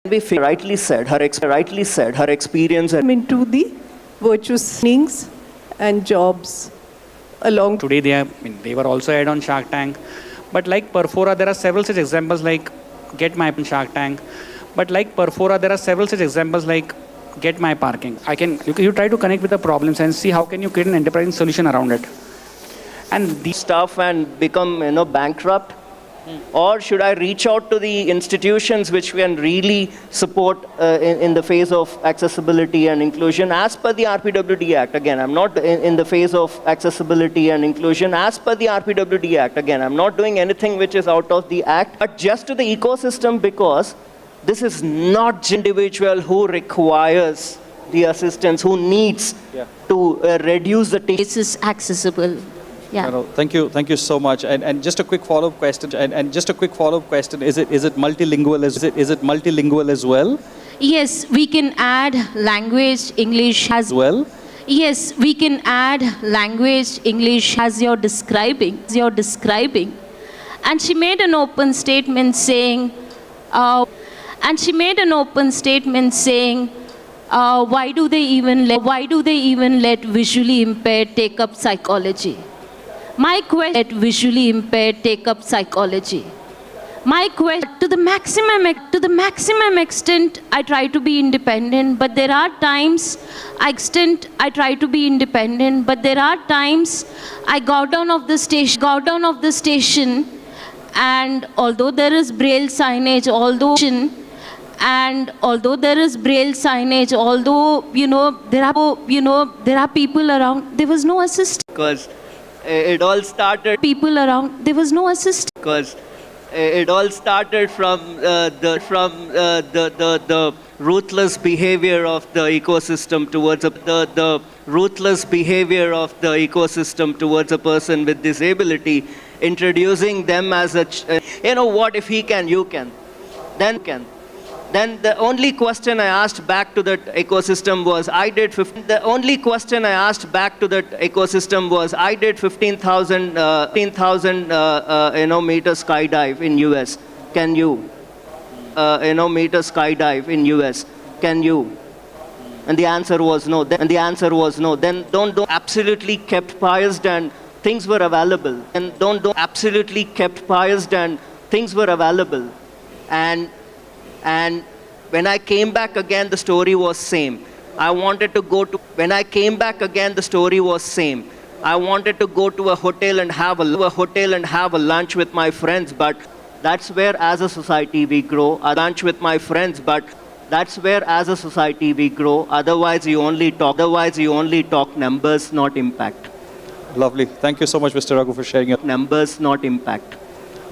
Rightly said, her experience into the virtuous things and jobs along. Today they were also aired on Shark Tank. But like Perfora, there are several such examples like Get My Shark Tank. But like Perfora, there are several such examples like Get My Parking. You try to connect with the problems and see how can you create an enterprising solution around it. And these stuff and become bankrupt. Or should I reach out to the institutions which can really support in the face of accessibility and inclusion as per the RPWD Act? Again, I'm not in the face of accessibility and inclusion as per the RPWD Act. Again, I'm not doing anything which is out of the Act, but just to the ecosystem, because this is not individual who requires the assistance, who needs to reduce the This is accessible. Yeah. Thank you so much. And just a quick follow-up question. Is it multilingual as well? Yes, we can add language English as well. Yes, we can add language English as you're describing. And she made an open statement saying. Why do they even let visually impaired take up psychology? My question, let visually impaired take up psychology. My question, to the maximum extent, I try to be independent, but there are times I got down of the station, and although there is braille signage, there are people around, there was no assistance. Because it all started from the ruthless behavior of the ecosystem towards a person with disability, introducing them as a what if he can, you can, then the only question I asked back to that ecosystem was, I did 15,000 meter skydive in US. Can you? Can you? And the answer was no. Then don't absolutely kept biased and things were available. And when I came back again, the story was same. I wanted to go to a hotel and have a lunch with my friends, but that's where as a society we grow. Otherwise you only talk numbers, not impact. Lovely. Thank you so much, Mr. Raghu, for sharing your numbers, not impact.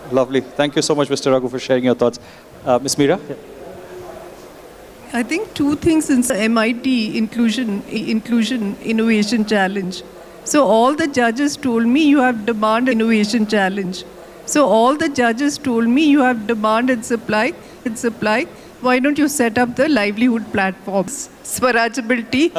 Lovely. Thank you so much, Mr. Raghu, for sharing your thoughts. Ms. Meera? I think two things in the MIT Inclusion Innovation Challenge. So all the judges told me you have demand and innovation challenge. And supply. Why don't you set up the livelihood platforms? Swarajability.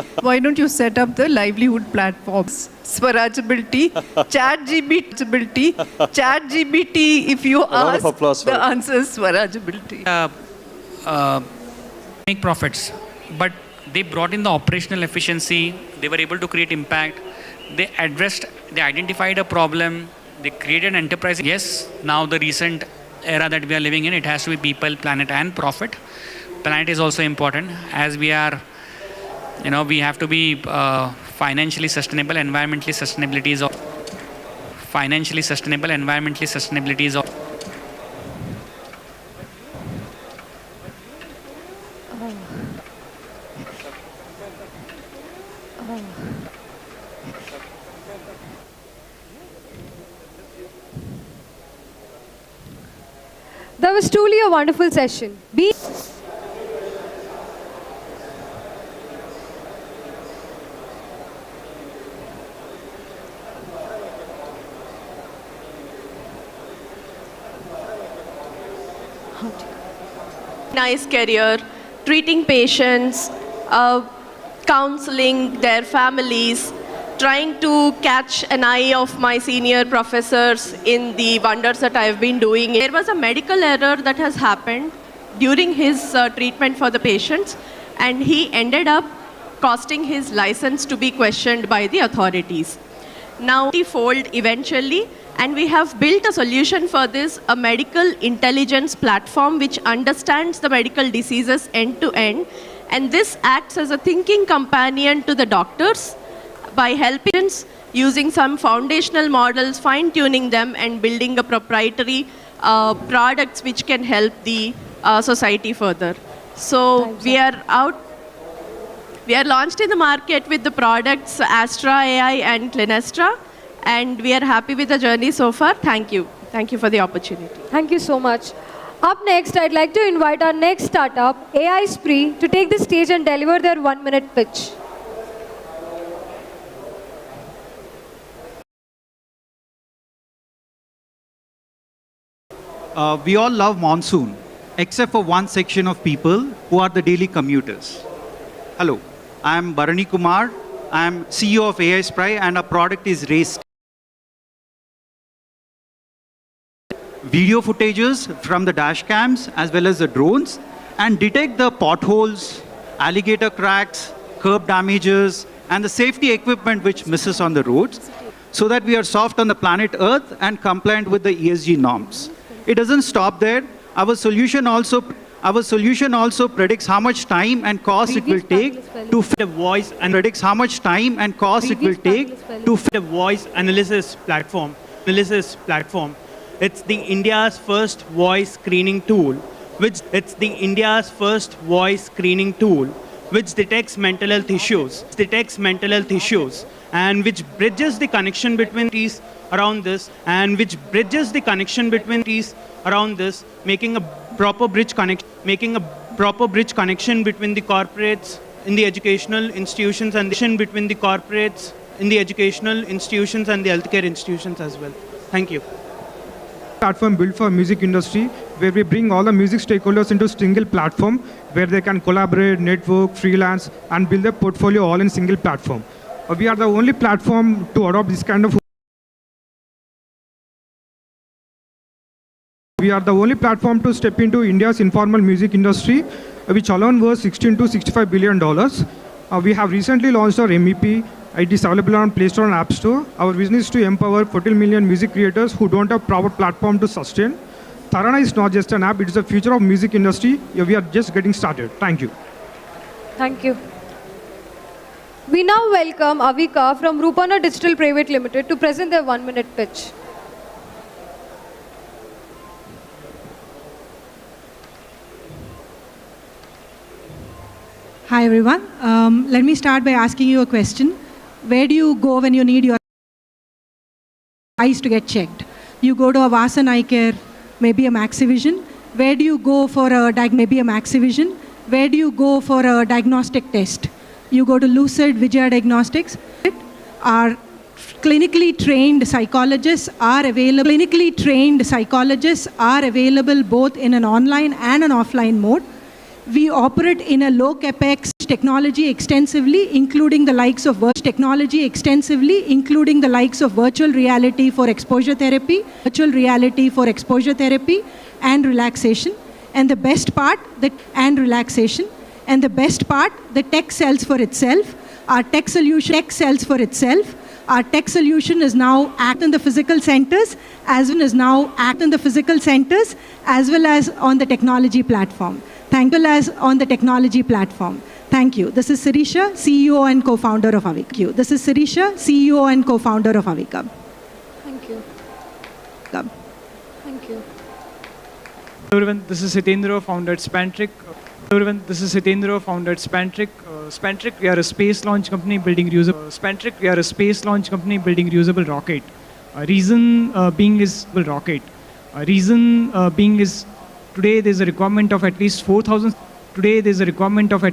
ChatGPT, if you ask, the answer is Swarajability. make profits, but they brought in the operational efficiency. They were able to create impact. They identified a problem. They created an enterprise. Yes, now the recent era that we are living in, it has to be people, planet, and profit. Planet is also important, as we are, we have to be financially sustainable. Environmentally sustainability is That was truly a wonderful session. Nice career, treating patients, counseling their families, trying to catch an eye of my senior professors in the wonders that I've been doing. There was a medical error that has happened during his treatment for the patients, and he ended up costing his license to be questioned by the authorities. Now, he folded eventually, and we have built a solution for this, a medical intelligence platform which understands the medical diseases end to end, and this acts as a thinking companion to the doctors by helping using some foundational models, fine-tuning them, and building a proprietary products which can help the society further. So we are launched in the market with the products Astra AI and Clinestra, and we are happy with the journey so far. Thank you. Thank you for the opportunity. Thank you so much. Up next, I'd like to invite our next startup, AI Spree, to take the stage and deliver their 1-minute pitch. We all love monsoon, except for one section of people who are the daily commuters. Hello, I'm Bharani Kumar. I'm CEO of AI Spree, and our product is Race. Video footages from the dash cams as well as the drones and detect the potholes, alligator cracks, curb damages, and the safety equipment which misses on the roads, so that we are soft on the planet Earth and compliant with the ESG norms. It doesn't stop there. Our solution also predicts how much time and cost it will take to fit a voice and predicts how much time and cost it will take to fit a voice analysis platform. It's the India's first voice screening tool, which detects mental health issues, and which bridges the connection between these around this, making a proper bridge connection between the corporates in the educational institutions and the healthcare institutions as well. Thank you. Platform built for music industry, where we bring all the music stakeholders into a single platform where they can collaborate, network, freelance, and build their portfolio all in single platform. We are the only platform to adopt this kind of. We are the only platform to step into India's informal music industry, which alone was $16 to $65 billion. We have recently launched our MEP. It is available on Play Store and App Store. Our vision is to empower 14 million music creators who don't have proper platform to sustain. Tarana is not just an app, it is the future of music industry. We are just getting started. Thank you. Thank you. We now welcome Avika from Rupana Digital Private Limited to present their 1-minute pitch. Hi everyone. Let me start by asking you a question. Where do you go when you need your eyes to get checked? You go to a Vasan Eye Care, maybe a Maxivision. Where do you go for a Maxivision? Where do you go for a diagnostic test? You go to Lucid, Vijaya Diagnostics. Our clinically trained psychologists are available both in an online and an offline mode. We operate in a low capex technology extensively, including the likes of virtual reality for exposure therapy, and relaxation. And the best part, the tech sells for itself. Our tech solution is now active in the physical centers, as well as on the technology platform. Thank you. This is Sirisha, CEO and co-founder of Avika. Thank you. Thank you. Everyone, this is Hitendra, founder at Spantric. Spantric, we are a space launch company building reusable rocket. Reason being is today there's a requirement of at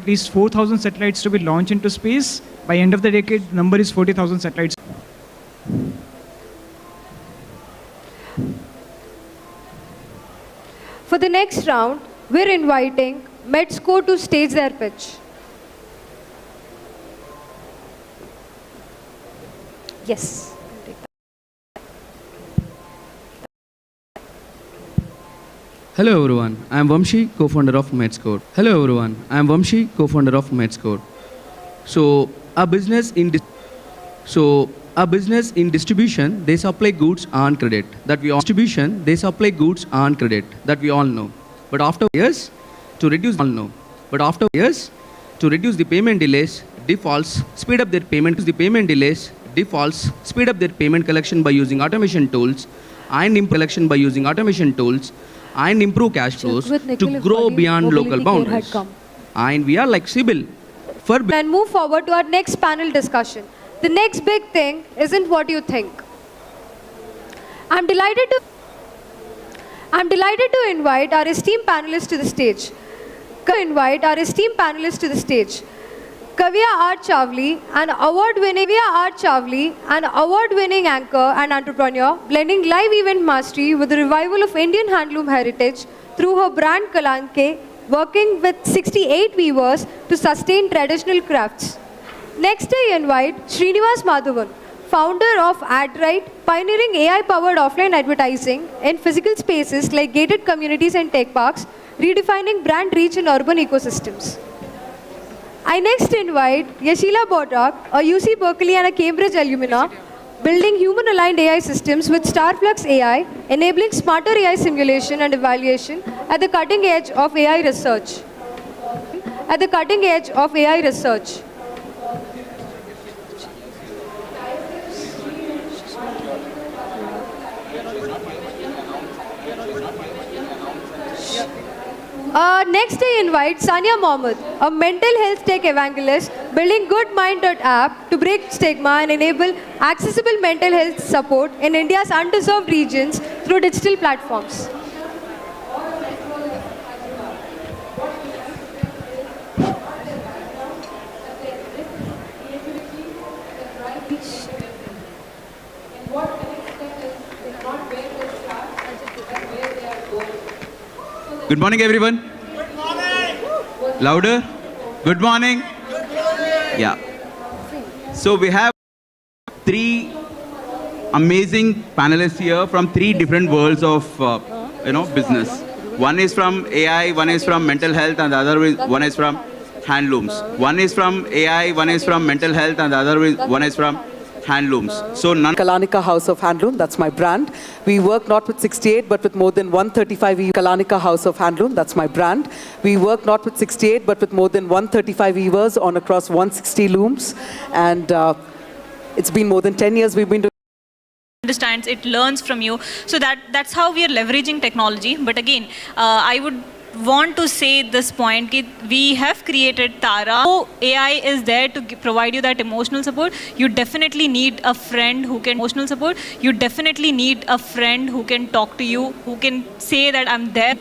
least 4,000 satellites to be launched into space. By end of the decade, the number is 40,000 satellites. For the next round, we're inviting Medsco to stage their pitch. Yes. Hello everyone, I am Vamshi, co-founder of Medscore. Hello everyone, I am Vamshi, co-founder of Medscore. So a business in distribution, they supply goods on credit. That we all know. But after years, to reduce the payment delays, defaults, speed up their payment collection by using automation tools and improve cash flows to grow beyond local boundaries. And we are like Sibyl. And move forward to our next panel discussion. The next big thing isn't what you think. I'm delighted to invite our esteemed panelists to the stage. Kavya R. Chavli, an award-winning anchor and entrepreneur, blending live event mastery with the revival of Indian handloom heritage through her brand Kalanke, working with 68 weavers to sustain traditional crafts. Next, I invite Srinivas Madhavan, founder of AdRight, pioneering AI-powered offline advertising in physical spaces like gated communities and tech parks, redefining brand reach in urban ecosystems. I next invite Yashila Bodrak, a UC Berkeley and a Cambridge alumna, building human-aligned AI systems with Starflux AI, enabling smarter AI simulation and evaluation at the cutting edge of AI research. Next, I invite Sania Mohammed, a mental health tech evangelist, building GoodMind.app to break stigma and enable accessible mental health support in India's underserved regions through digital platforms. Good morning, everyone. Good morning. Louder. Good morning. Yeah. So we have three amazing panelists here from three different worlds of business. One is from AI, one is from mental health, and the other one is from handlooms. One is from AI, one is from mental health, and the other one is from handlooms. So Kalanika House of Handloom, that's my brand. We work not with 68 but with more than 135 Kalanika House of Handloom, that's my brand. We work not with 68 but with more than 135 weavers on across 160 looms, and it's been more than 10 years we've been doing. Understands, it learns from you, so that's how we are leveraging technology. But again, I would want to say this point, we have created Tara. So AI is there to provide you that emotional support. You definitely need a friend who can talk to you, who can say that I'm there,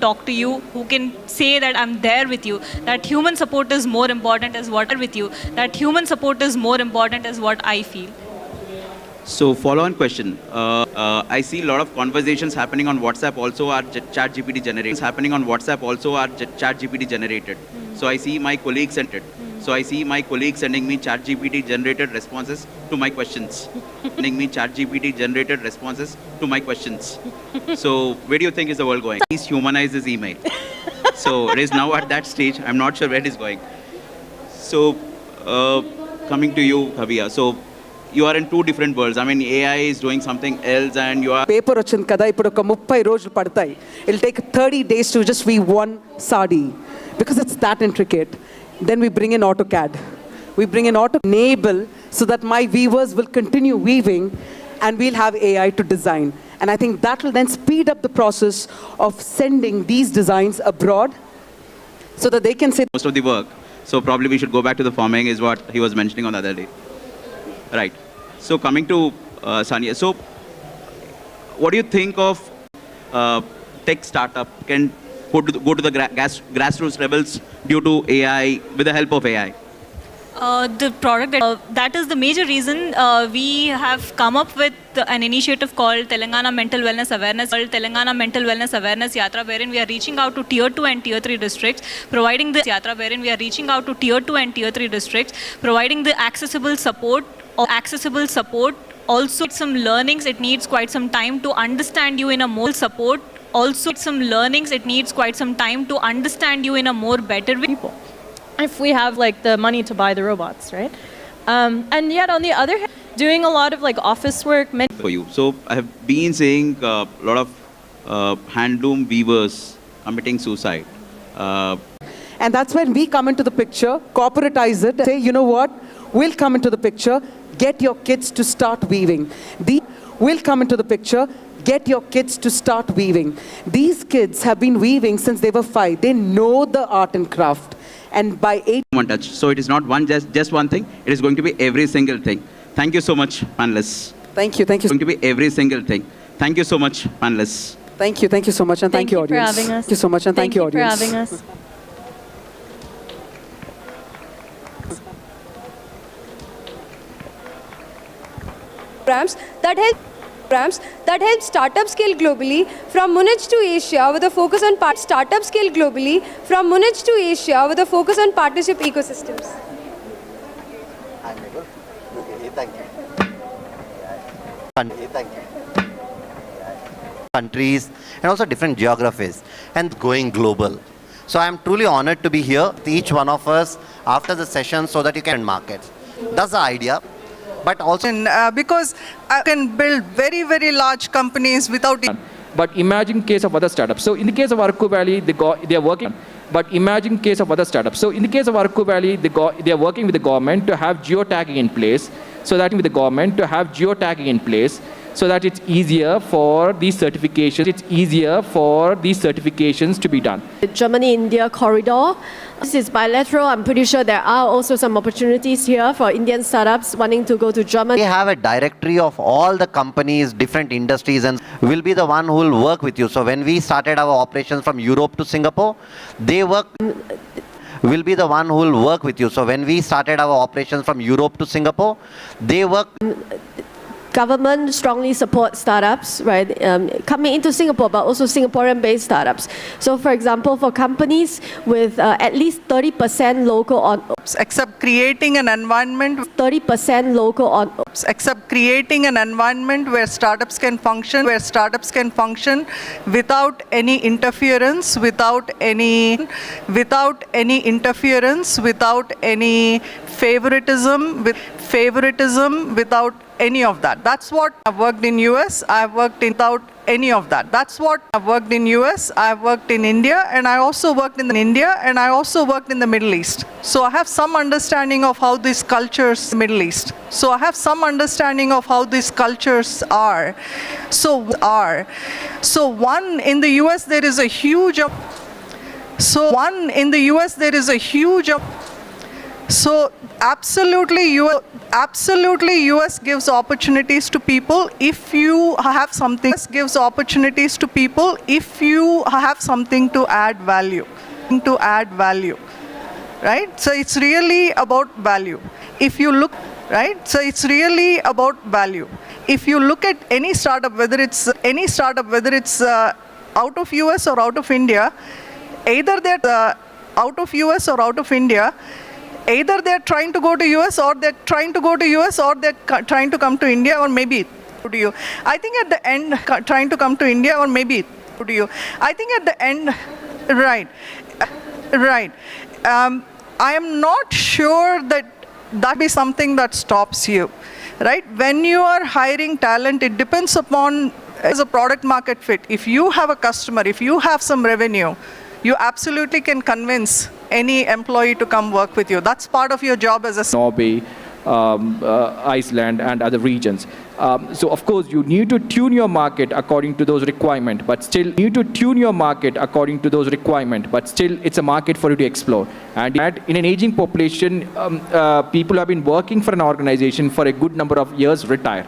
with you. That human support is more important as what I feel. So follow-on question. I see a lot of conversations happening on WhatsApp also are ChatGPT generated. So I see my colleagues sending me ChatGPT generated responses to my questions. So where do you think is the world going? Please humanize this email. So it is now at that stage. I'm not sure where it is going. So coming to you, Kavya. So you are in two different worlds. I mean, AI is doing something else and you are... Paper వచ్చింది కదా ఇప్పుడు ఒక 30 రోజులు పడతాయి. It'll take 30 days to just weave one sari because it's that intricate. Then we bring in AutoCAD. We bring in enable so that my weavers will continue weaving and we'll have AI to design. And I think that will then speed up the process of sending these designs abroad so that they can say... Most of the work. So probably we should go back to the farming is what he was mentioning on the other day. Right. So coming to Sania. So what do you think of tech startup can go to the grassroots levels due to AI, with the help of AI? The product that is the major reason we have come up with an initiative called Telangana Mental Wellness Awareness Yatra, wherein we are reaching out to tier 2 and tier 3 districts, providing the accessible support. Also some learnings. It needs quite some time to understand you in a more support also some learnings. It needs quite some time to understand you in a more better way. If we have like the money to buy the robots, right? And yet on the other hand, doing a lot of like office work. For you. So I have been seeing a lot of handloom weavers committing suicide. And that's when we come into the picture, corporatize it, say, you know what, we'll come into the picture, get your kids to start weaving. We'll come into the picture, get your kids to start weaving. These kids have been weaving since they were 5. They know the art and craft. And by 8... One touch. So it is not just one thing. It is going to be every single thing. Thank you so much, panelists. Thank you. It's going to be every single thing. Thank you so much, panelists. Thank you so much, and thank you, audience. For having us. Thank you so much, and thank you, audience. For having us. Programs that help startups scale globally from Munich to Asia with a focus on startups scale globally from Munich to Asia with a focus on partnership ecosystems. Thank you. Countries and also different geographies and going global. So I am truly honored to be here with each one of us after the session so that you can markets. That's the idea. But also because I can build very, very large companies without... But imagine case of other startups. So in the case of Araku Valley, they are working. But imagine case of other startups. So in the case of Araku Valley, they are working with the government to have geotagging in place. So that with the government to have geotagging in place, so that it's easier for these certifications. It's easier for these certifications to be done. The Germany-India corridor. This is bilateral. I'm pretty sure there are also some opportunities here for Indian startups wanting to go to Germany. we have a directory of all the companies, different industries, and will be the one who will work with you. So when we started our operations from Europe to Singapore, they will be the one who will work with you. So when we started our operations from Europe to Singapore, they work. Government strongly supports startups, right? Coming into Singapore, but also Singaporean-based startups. So, for example, for companies with at least 30% local on, except creating an environment 30% local on, except creating an environment where startups can function, without any interference, without any favoritism, without any of that. That's what I've worked in US, I've worked in without any of that. That's what I've worked in US, I've worked in India, and I also worked in the Middle East. So I have some understanding of how these cultures are. So one in the US there is a huge So absolutely US gives opportunities to people if you have something to add value. Right? So it's really about value. If you look at any startup, whether it's out of US or out of India, either they're out of US or out of India, either they're trying to go to US or they're trying to come to India, or maybe to you. I think at the end, trying to come to India, or maybe to you. I think at the end, right. I am not sure that be something that stops you, right? When you are hiring talent, it depends upon as a product market fit. If you have a customer, if you have some revenue, you absolutely can convince any employee to come work with you. That's part of your job as a Norway, Iceland, and other regions. So of course you need to tune your market according to those requirements, but still it's a market for you to explore. And in an aging population, people who have been working for an organization for a good number of years retire.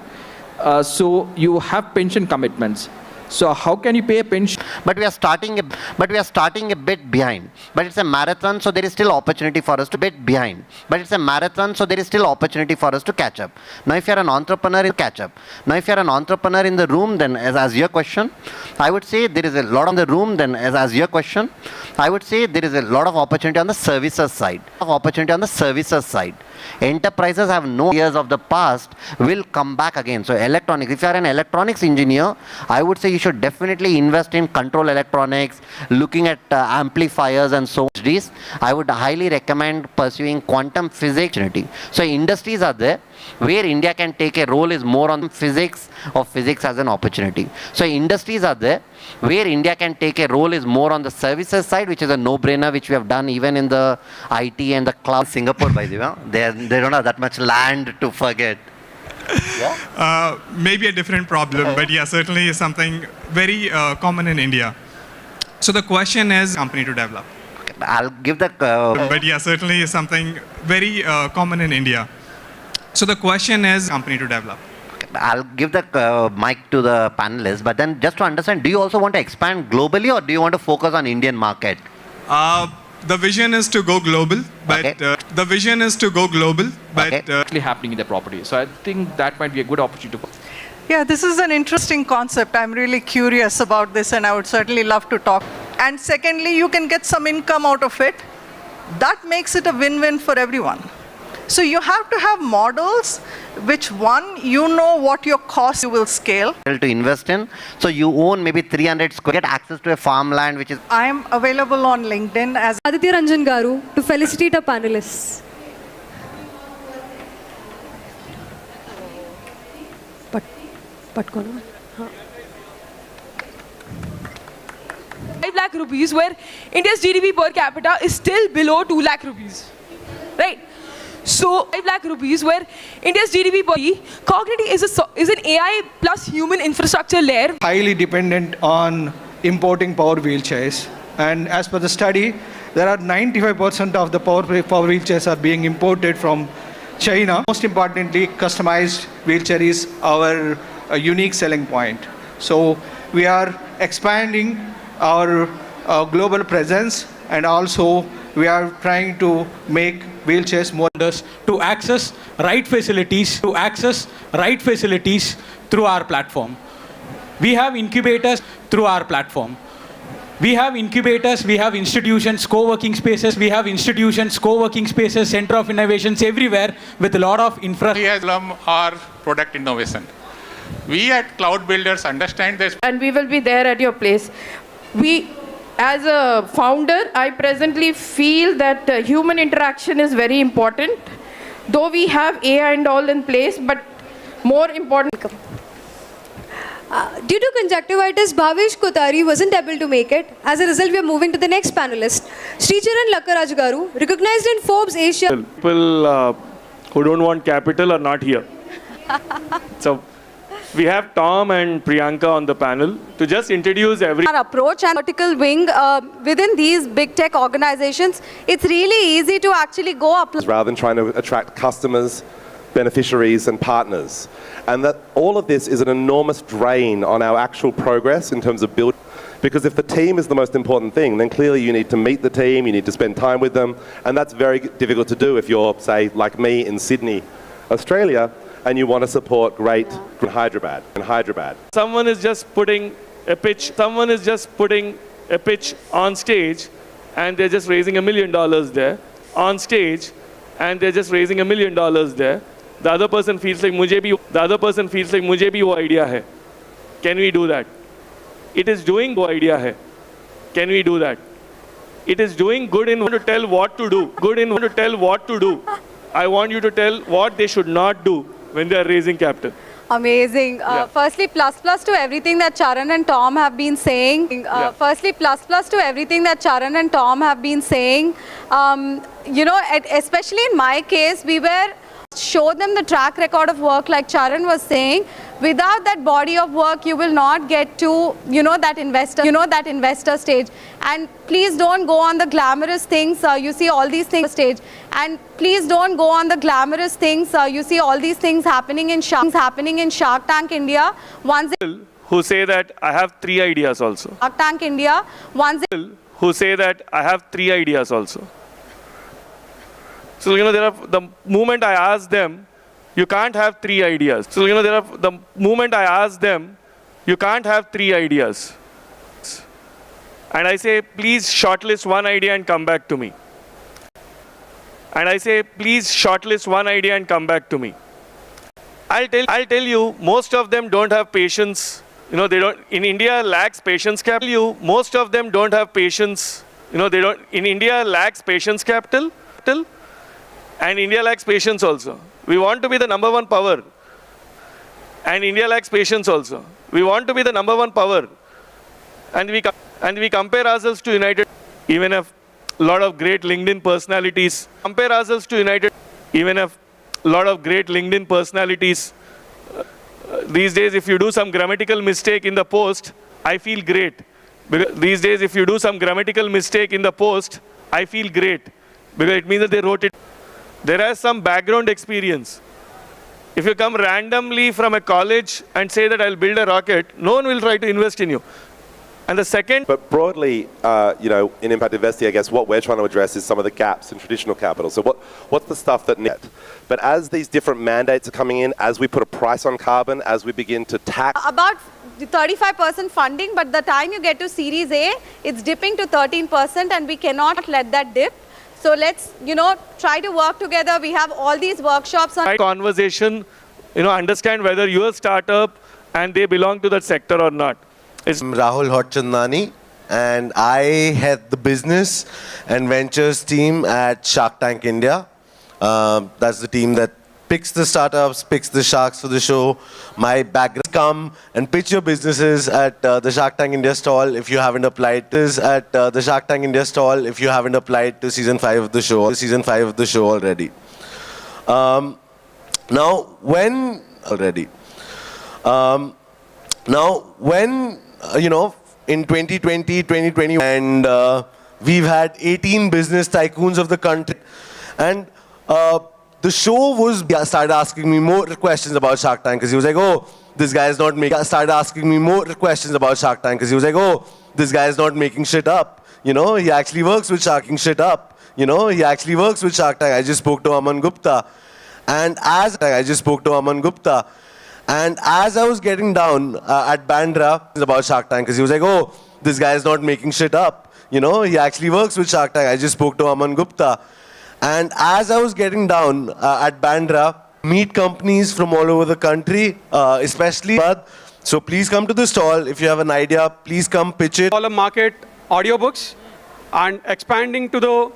So you have pension commitments. So how can you pay a pension? But we are starting a bit behind. But it's a marathon, so there is still opportunity for us to catch up. Now, if you are an entrepreneur, in the room, then as your question, I would say there is a lot of opportunity on the services side. enterprises have no years of the past will come back again. So electronics, if you are an electronics engineer, I would say you should definitely invest in control electronics, looking at amplifiers and so on. I would highly recommend pursuing quantum physics. So industries are there where India can take a role is more on physics or physics as an opportunity. So industries are there where India can take a role is more on the services side, which is a no-brainer, which we have done even in the IT and the cloud. Singapore, by the way, they don't have that much land to forget. Yeah? Maybe a different problem, but yeah, certainly something very common in India. So the question is, company to develop. I'll give the... but yeah, certainly something very common in India. So the question is, company to develop. I'll give the mic to the panelists, but then just to understand, do you also want to expand globally or do you want to focus on Indian market? The vision is to go global, but the vision is to go global, but Actually happening in the property. So I think that might be a good opportunity. Yeah, this is an interesting concept. I'm really curious about this and I would certainly love to talk. And secondly, you can get some income out of it. That makes it a win-win for everyone. So you have to have models which you know what your cost you will scale. To invest in. So you own maybe 300 square, get access to a farmland which is... I am available on LinkedIn as Aditya Ranjan Garu to felicitate our panelists. Patkono. 5 lakh rupees, where India's GDP per capita is still below 2 lakh rupees. Right? So 5 lakh rupees, where India's GDP per Cognity is an AI plus human infrastructure layer. Highly dependent on importing power wheelchairs. And as per the study, there are 95% of the power wheelchairs are being imported from China. Most importantly, customized wheelchair is our unique selling point. So we are expanding our global presence, and also we are trying to make wheelchairs more to access right facilities through our platform. We have incubators through our platform. We have incubators, we have institutions, co-working spaces, center of innovations everywhere with a lot of infrastructure. Our product innovation. We at Cloud Builders understand this. And we will be there at your place. As a founder, I presently feel that human interaction is very important. Though we have AI and all in place, but more important. Due to conjunctivitis, Bhavesh Kotari wasn't able to make it. As a result, we are moving to the next panelist. Sricharan Lakkaraj Garu, recognized in Forbes Asia. People who don't want capital are not here. So we have Tom and Priyanka on the panel to just introduce Our approach and vertical wing within these big tech organizations, it's really easy to actually go up. Rather than trying to attract customers, beneficiaries and partners. And that all of this is an enormous drain on our actual progress in terms of building. Because if the team is the most important thing, then clearly you need to meet the team, you need to spend time with them, and that's very difficult to do if you're, say, like me in Sydney, Australia, and you want to support great Hyderabad. Someone is just putting a pitch on stage and they're just raising $1 million there. On stage, and they're just raising $1 million there. The other person feels like mujhe bhi wo idea hai. Can we do that? It is doing wo idea hai. Can we do that? It is doing good in to tell what to do. I want you to tell what they should not do when they are raising capital. Amazing. Firstly, plus to everything that Charan and Tom have been saying. You know, especially in my case, we were show them the track record of work, like Charan was saying. Without that body of work, you will not get to, that investor stage. And please don't go on the glamorous things. You see all these things stage. And please don't go on the glamorous things. You see all these things happening in Shark Tank India. Who say that I have 3 ideas also. Shark Tank India. Who say that I have 3 ideas also. So, the moment I ask them, you can't have 3 ideas. So, the moment I ask them, you can't have 3 ideas. And I say, please shortlist 1 idea and come back to me. and I say, please shortlist one idea and come back to me. I'll tell you, most of them don't have patience. You know, they don't, in India lacks patience capital. Most of them don't have patience. You know, they don't, in India lacks patience capital, and India lacks patience also. We want to be the number one power, and India lacks patience also. We want to be the number one power, and we compare ourselves to United, even if a lot of great LinkedIn personalities compare ourselves to United, even if a lot of great LinkedIn personalities. These days, if you do some grammatical mistake in the post, I feel great. These days, if you do some grammatical mistake in the post, I feel great, because it means that they wrote it. There has some background experience. If you come randomly from a college and say that I'll build a rocket, no one will try to invest in you. And the second... But broadly, you know, in impact investing, I guess what we're trying to address is some of the gaps in traditional capital. So what's the stuff that net? But as these different mandates are coming in, as we put a price on carbon, as we begin to tax... About 35% funding, but the time you get to Series A, it's dipping to 13%, and we cannot let that dip. So let's, you know, try to work together. We have all these workshops on... Conversation, you know, understand whether you're a startup and they belong to that sector or not. I'm Rahul Hotchandani, and I head the business and ventures team at Shark Tank India. That's the team that picks the startups, picks the sharks for the show. My background, come and pitch your businesses at the Shark Tank India stall if you haven't applied. This at the Shark Tank India stall if you haven't applied to season 5 of the show. Season 5 of the show already. Now when you know, in 2020, 2021, and we've had 18 business tycoons of the country, and the show was started asking me more questions about Shark Tank, because he was like, oh, this guy is not making. Started asking me more questions about Shark Tank, because he was like, oh, this guy is not making shit up. You know, he actually works with sharking shit up. You know, he actually works with Shark Tank. I just spoke to Aman Gupta, and as I was getting down at Bandra about Shark Tank, because he was like, oh, this guy is not making shit up. You know, he actually works with Shark Tank. I just spoke to Aman Gupta. And as I was getting down at Bandra, meet companies from all over the country, especially. So please come to the stall. If you have an idea, please come pitch it. Market audiobooks and expanding to the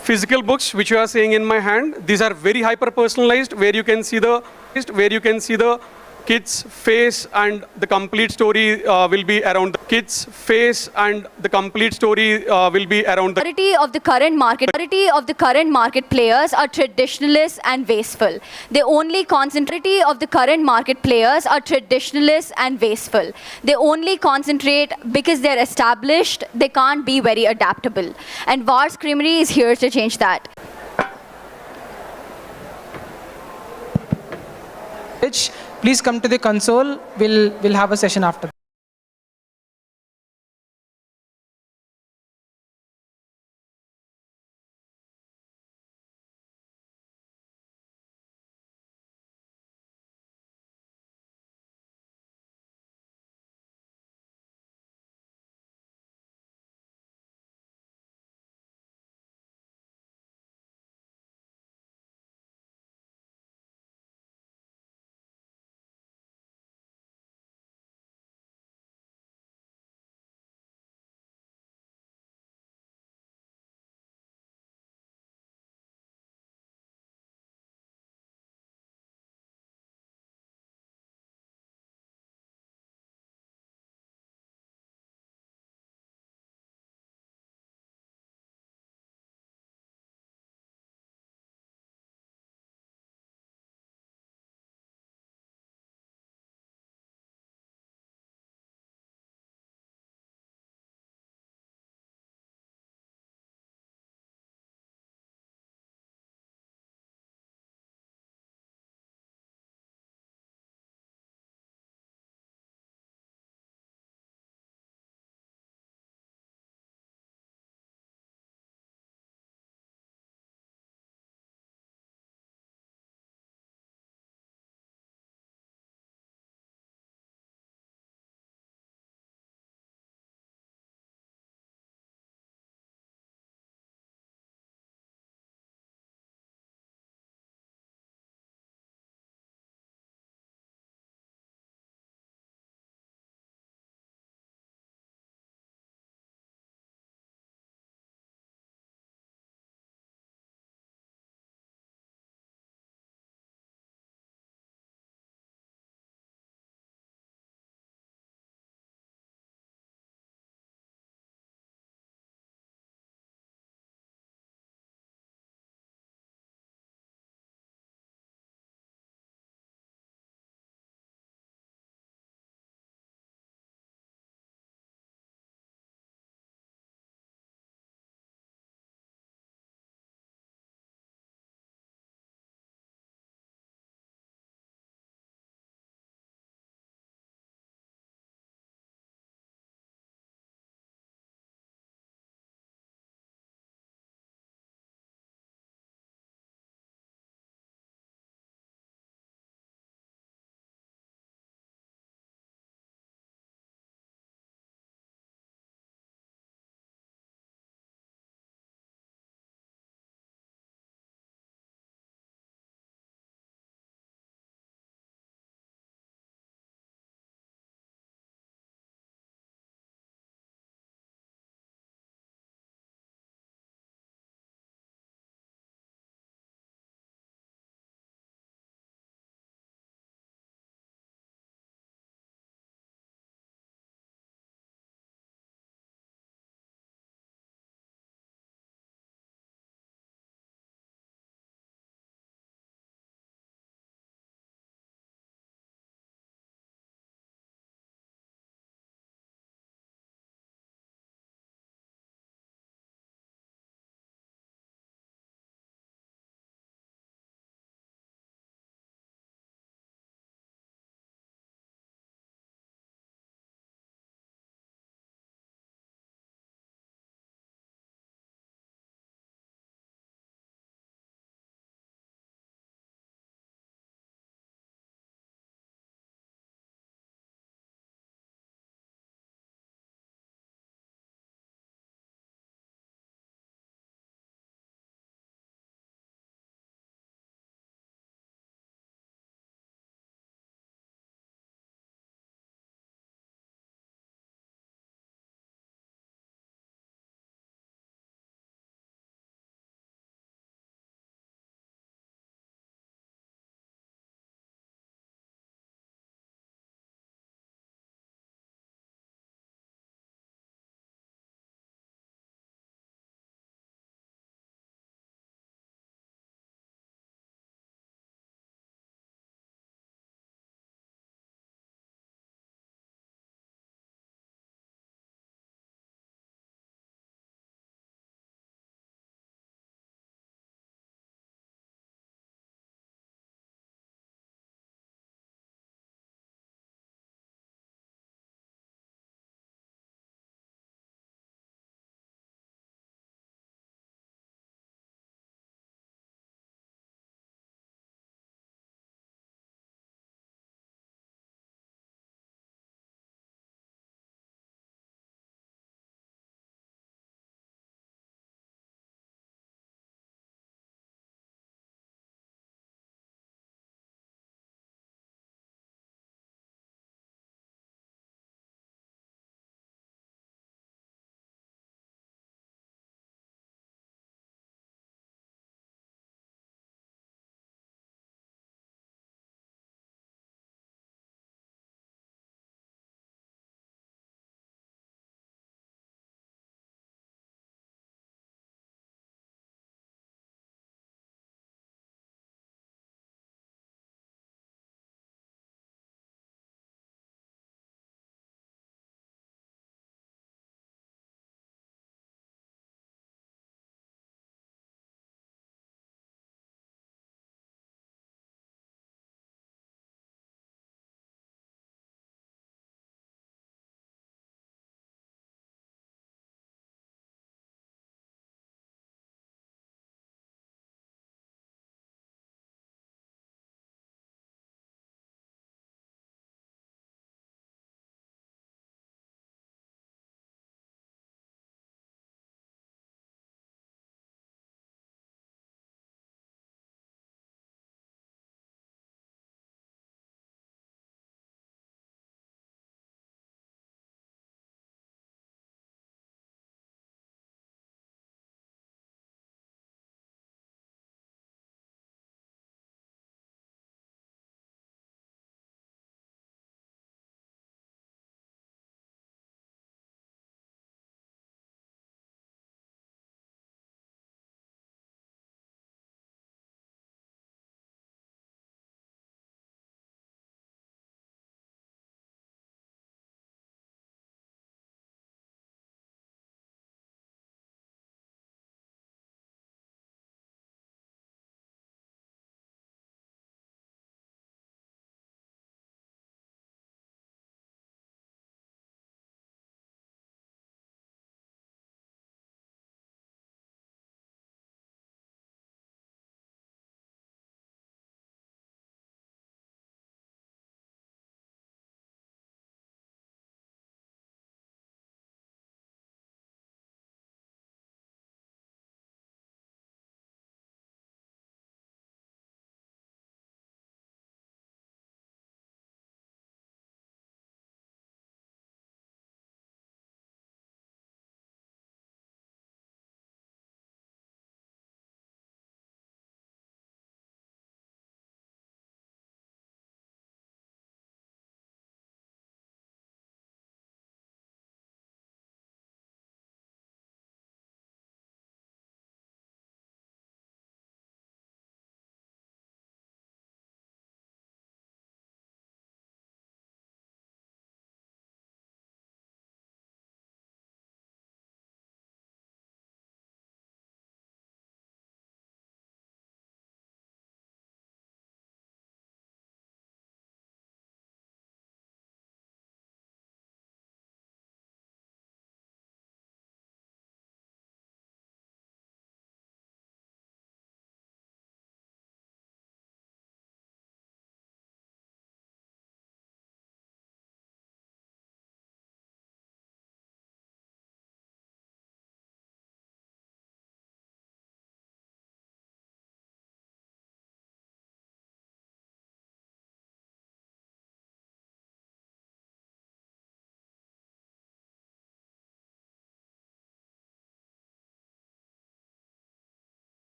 physical books, which you are seeing in my hand. These are very hyper personalized, where you can see the kid's face, and the complete story will be around the kid's face, and the complete story will be around the... Majority of the current market players are traditionalists and wasteful. They only concentrate because they're established. They can't be very adaptable. And Vars Creamery is here to change that. Please come to the console. We'll have a session after.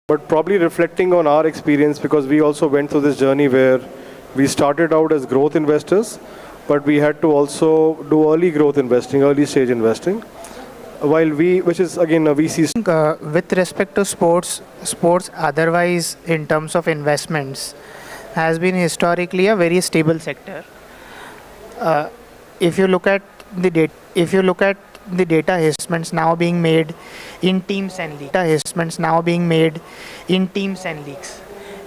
But probably reflecting on our experience, because we also went through this journey where we started out as growth investors, but we had to also do early growth investing, early stage investing, which is again a VC. With respect to sports otherwise in terms of investments has been historically a very stable sector. If you look at the data, investments now being made in teams and leagues,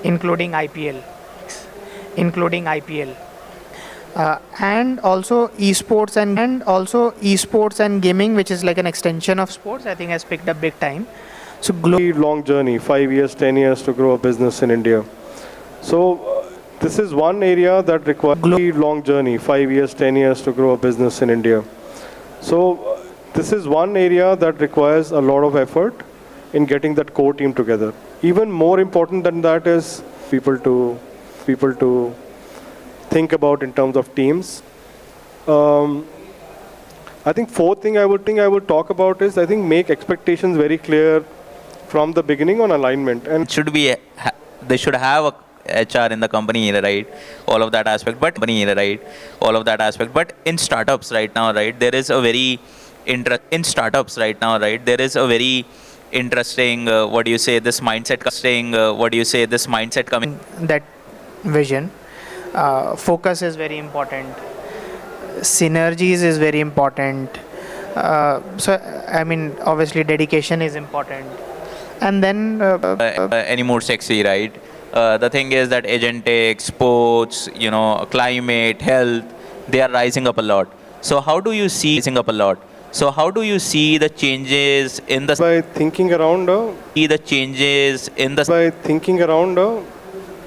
including IPL. And also esports and gaming, which is like an extension of sports, I think has picked up big time. So long journey, 5 years, 10 years to grow a business in India. So this is one area that requires long journey, 5 years, 10 years to grow a business in India. So this is one area that requires a lot of effort in getting that core team together. Even more important than that is people to think about in terms of teams. I think fourth thing I would talk about is, I think, make expectations very clear from the beginning on alignment. And they should have a HR in the company, right? All of that aspect, but in startups right now, right, there is a very interesting this mindset coming. That vision, focus is very important, synergies is very important, so I mean obviously dedication is important, and then any more sexy, right? The thing is that agentic, sports, climate, health, they are rising up a lot. So how do you see the changes in the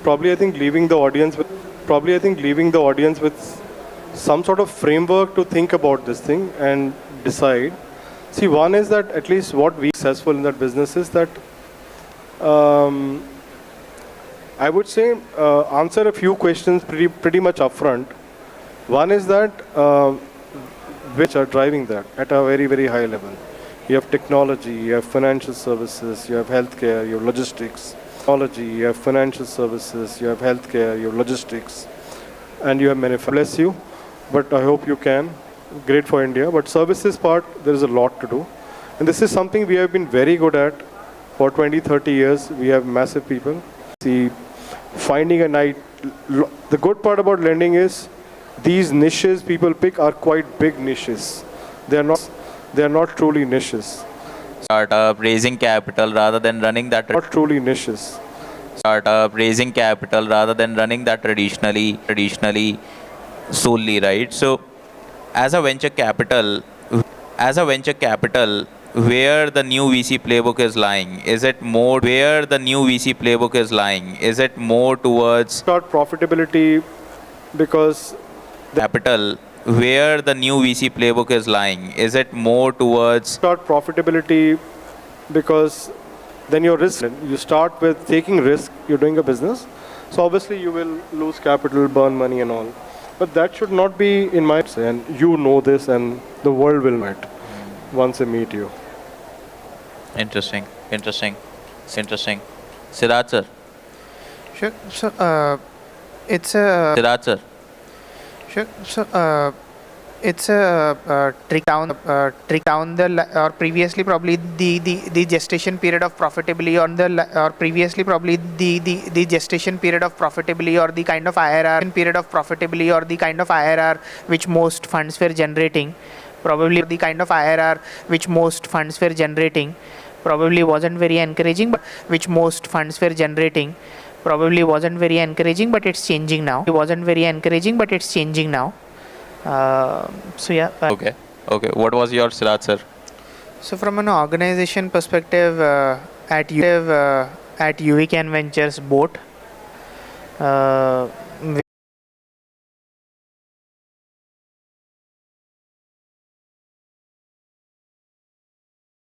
probably I think leaving the audience with some sort of framework to think about this thing and decide. See, one is that at least what we successful in that business is that I would say answer a few questions pretty much upfront. One is that which are driving that at a very, very high level. You have technology, you have financial services, you have healthcare, you have logistics. You have financial services, you have healthcare, you have logistics, and you have manufacturing. Bless you, but I hope you can. Great for India, but services part, there is a lot to do. And this is something we have been very good at for 20, 30 years. We have massive people. See, finding a night. The good part about lending is these niches people pick are quite big niches. They are not truly niches. Startup raising capital rather than running that. Not truly niches. Startup raising capital rather than running that traditionally solely, right? So, as a venture capital, where the new VC playbook is lying, is it more towards start profitability because capital? Where the new VC playbook is lying, is it more towards start profitability because then your risk, you start with taking risk, you're doing a business, so obviously you will lose capital, burn money and all, but that should not be in my say, and you know this and the world will know it once they meet you. Interesting. Siddharth sir. Sure. So it's a Siddharth sir. Sure. So it's a trick down the or previously probably the gestation period of profitably on the or previously probably the gestation period of profitably or the kind of IRR which most funds were generating, probably the kind of IRR which most funds were generating probably wasn't very encouraging, but which most funds were generating probably wasn't very encouraging, but it's changing now. So yeah. Okay. What was your Siddharth sir? So from an organization perspective, at UVCan Ventures boat,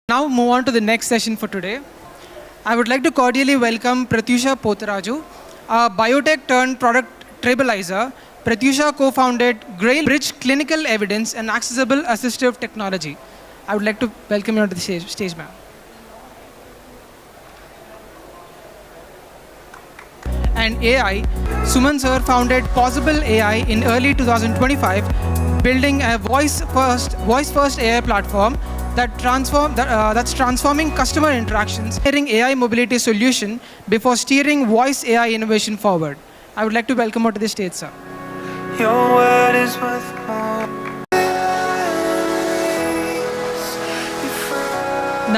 now move on to the next session for today. I would like to cordially welcome Pratyusha Potharaju, a biotech turned product trailblazer. Pratyusha co-founded Bridge Clinical Evidence and Accessible Assistive Technology. I would like to welcome you onto the stage, ma'am. and AI, Suman sir founded Possible AI in early 2025, building a voice-first AI platform that's transforming customer interactions, steering AI mobility solution before steering voice AI innovation forward. I would like to welcome her to the stage, sir. Your word is worth more.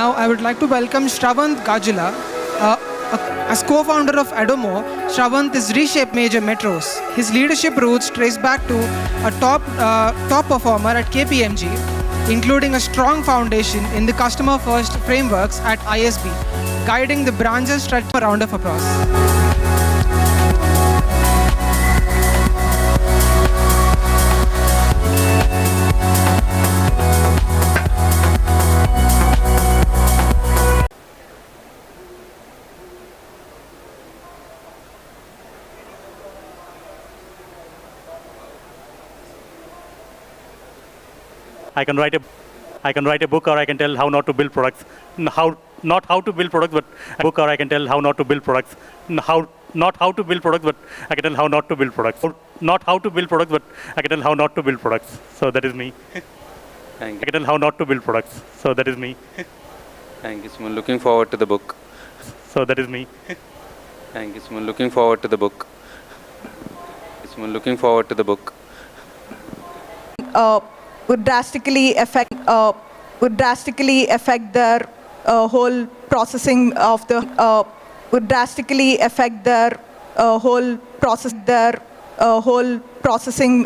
Now I would like to welcome Shravant Gajula. As co-founder of Adomo, Shravant is reshaped major metros. His leadership roots trace back to a top performer at KPMG, including a strong foundation in the customer-first frameworks at ISB, guiding the branch's strategy. A round of applause. I can write a book, or I can tell how not to build products. Not how to build products, but a book, or I can tell how not to build products. Not how to build products, but I can tell how not to build products. Not how to build products, but I can tell how not to build products. So that is me. Thank you. I can tell how not to build products. So that is me. Thank you, Suman. Looking forward to the book. So that is me. Thank you, Suman. Looking forward to the book. Suman, looking forward to the book. Would drastically affect their whole processing of the would drastically affect their whole processing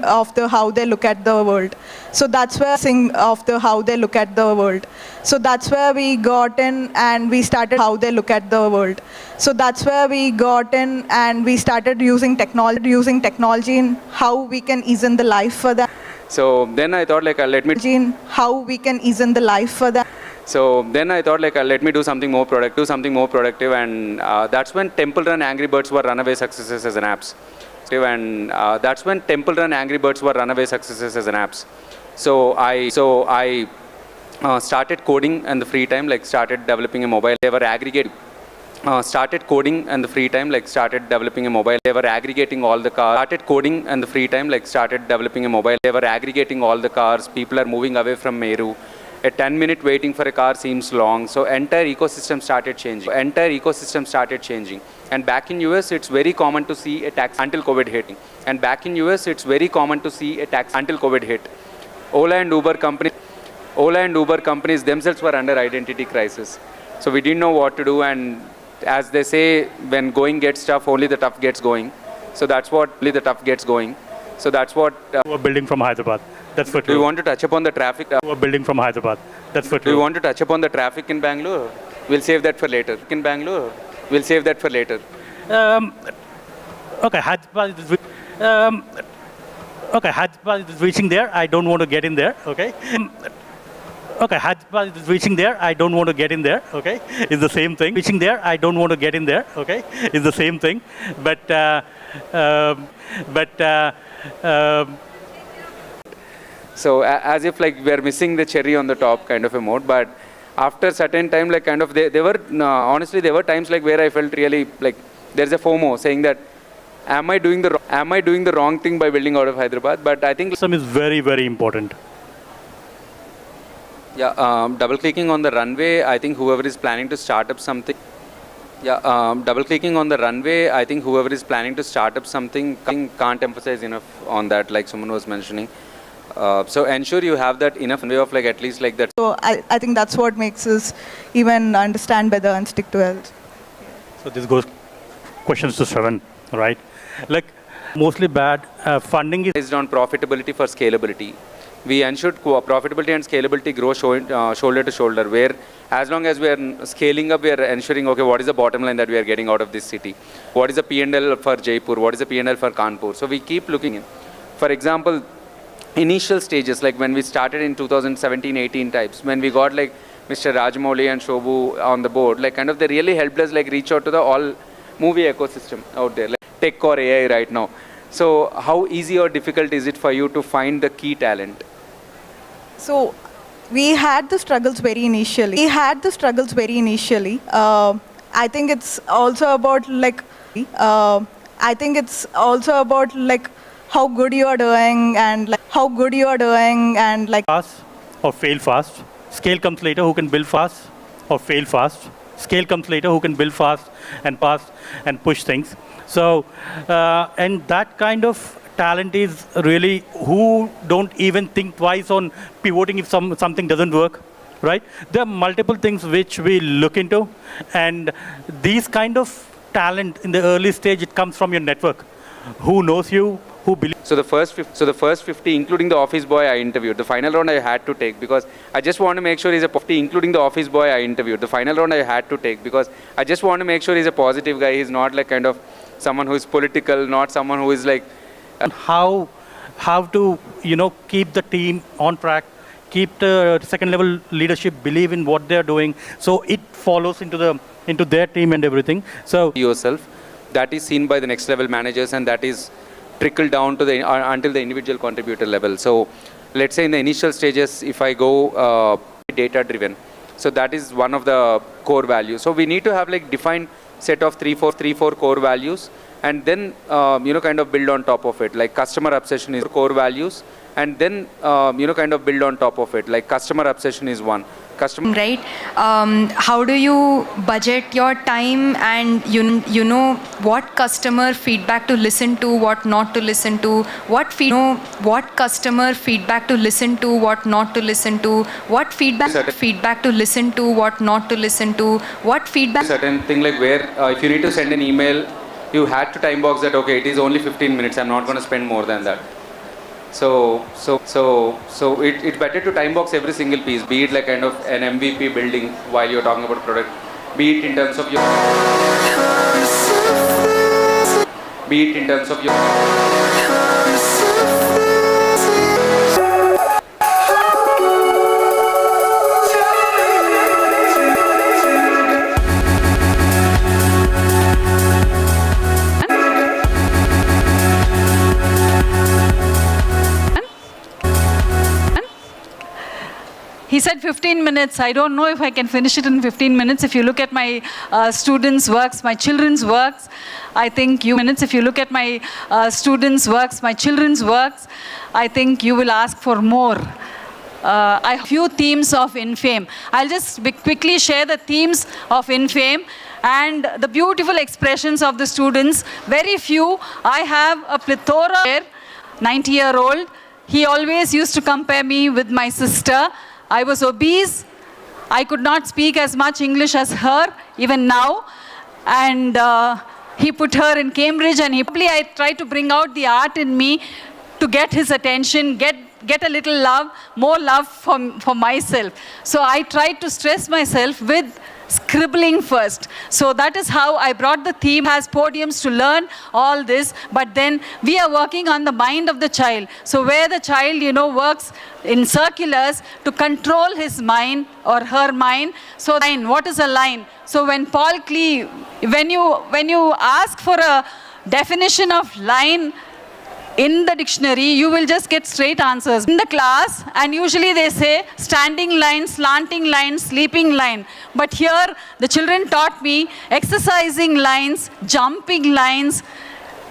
of the how they look at the world. So that's where how they look at the world. So that's where we got in and we started how they look at the world. So that's where we got in and we started using technology in how we can ease in the life for them. So then I thought, like, let me how we can ease in the life for them. So then I thought, like, let me do something more productive, and that's when Temple Run Angry Birds were runaway successes as an apps. And that's when Temple Run Angry Birds were runaway successes as an apps. So I started coding in the free time, like started developing a mobile. They were aggregating. Started coding in the free time, like started developing a mobile. They were aggregating all the cars. Started coding in the free time, like started developing a mobile. They were aggregating all the cars. People are moving away from Meru. A 10-minute waiting for a car seems long. So entire ecosystem started changing. And back in US, it's very common to see a taxi until COVID hit. Ola and Uber companies themselves were under identity crisis. So we didn't know what to do, and as they say, when going gets tough, only the tough gets going. So that's what we're building from Hyderabad. That's for true. Do you want to touch upon the traffic? We're building from Hyderabad. That's for true. Do you want to touch upon the traffic in Bangalore? We'll save that for later. Okay, Hyderabad is reaching there. I don't want to get in there. Okay. Okay, Hyderabad is reaching there. I don't want to get in there. Okay, it's the same thing. Reaching there. I don't want to get in there. Okay, it's the same thing. So as if like we're missing the cherry on the top kind of a mode. But after certain time, like kind of there were honestly there were times like where I felt really like there's a FOMO saying that am I doing the wrong thing by building out of Hyderabad? But I think some is very, very important. Yeah, double clicking on the runway, I think whoever is planning to start up something. Yeah, double clicking on the runway, I think whoever is planning to start up something can't emphasize enough on that, like someone was mentioning. So ensure you have that enough way of like at least like that. So I think that's what makes us even understand better and stick to it. So this goes questions to Shravan, right? Like mostly bad funding is based on profitability for scalability. We ensured profitability and scalability grow shoulder to shoulder, where as long as we are scaling up, we are ensuring, okay, what is the bottom line that we are getting out of this city? What is the P&L for Jaipur? What is the P&L for Kanpur? So we keep looking in. For example, initial stages, like when we started in 2017-18 types, when we got like Mr. Rajamouli and Shobhu on the board, like kind of they really helped us like reach out to the all movie ecosystem out there, like tech or AI right now. So how easy or difficult is it for you to find the key talent? So we had the struggles very initially. I think it's also about like, I think it's also about like how good you are doing and like how good you are doing and like Fast or fail fast. Scale comes later. Who can build fast or fail fast? Scale comes later. Who can build fast and push things. So, and that kind of talent is really who don't even think twice on pivoting if something doesn't work, right? There are multiple things which we look into, and these kind of talent in the early stage, it comes from your network. Who knows you, who believes. So the first 50, including the office boy I interviewed, the final round I had to take because I just want to make sure he's a 50, including the office boy I interviewed. The final round I had to take because I just want to make sure he's a positive guy. He's not like kind of someone who is political, not someone who is like. How to keep the team on track, keep the second level leadership believe in what they're doing, so it follows into their team and everything. So yourself, that is seen by the next level managers, and that is trickled down to the until the individual contributor level. So let's say in the initial stages, if I go data driven, so that is one of the core values. So we need to have like defined set of three, four core values, and then kind of build on top of it. Like customer obsession is core values, and then kind of build on top of it. Like customer obsession is one. Right? How do you budget your time, and you know what customer feedback to listen to, what not to listen to, what customer feedback to listen to, what not to listen to, what feedback to listen to, what not to listen to, what feedback. Certain thing like where if you need to send an email, you had to time box that, okay, it is only 15 minutes, I'm not going to spend more than that. So it's better to time box every single piece, be it like kind of an MVP building while you're talking about product, be it in terms of your He said 15 minutes. I don't know if I can finish it in 15 minutes. If you look at my students' works, my children's works, I think if you look at my students' works, my children's works, I think you will ask for more. I have a few themes of Infame. I'll just quickly share the themes of Infame and the beautiful expressions of the students. Very few. I have a plethora. 90-year-old. He always used to compare me with my sister. I was obese. I could not speak as much English as her, even now. And he put her in Cambridge, and I tried to bring out the art in me to get his attention, get a little love, more love for myself. So I tried to stress myself with scribbling first. So that is how I brought the theme, has podiums to learn all this, but then we are working on the mind of the child. So where the child, works in circulars to control his mind or her mind. So line, what is a line? So when Paul Klee, when you ask for a definition of line in the dictionary, you will just get straight answers. In the class, and usually they say standing line, slanting line, sleeping line. But here, the children taught me exercising lines, jumping lines,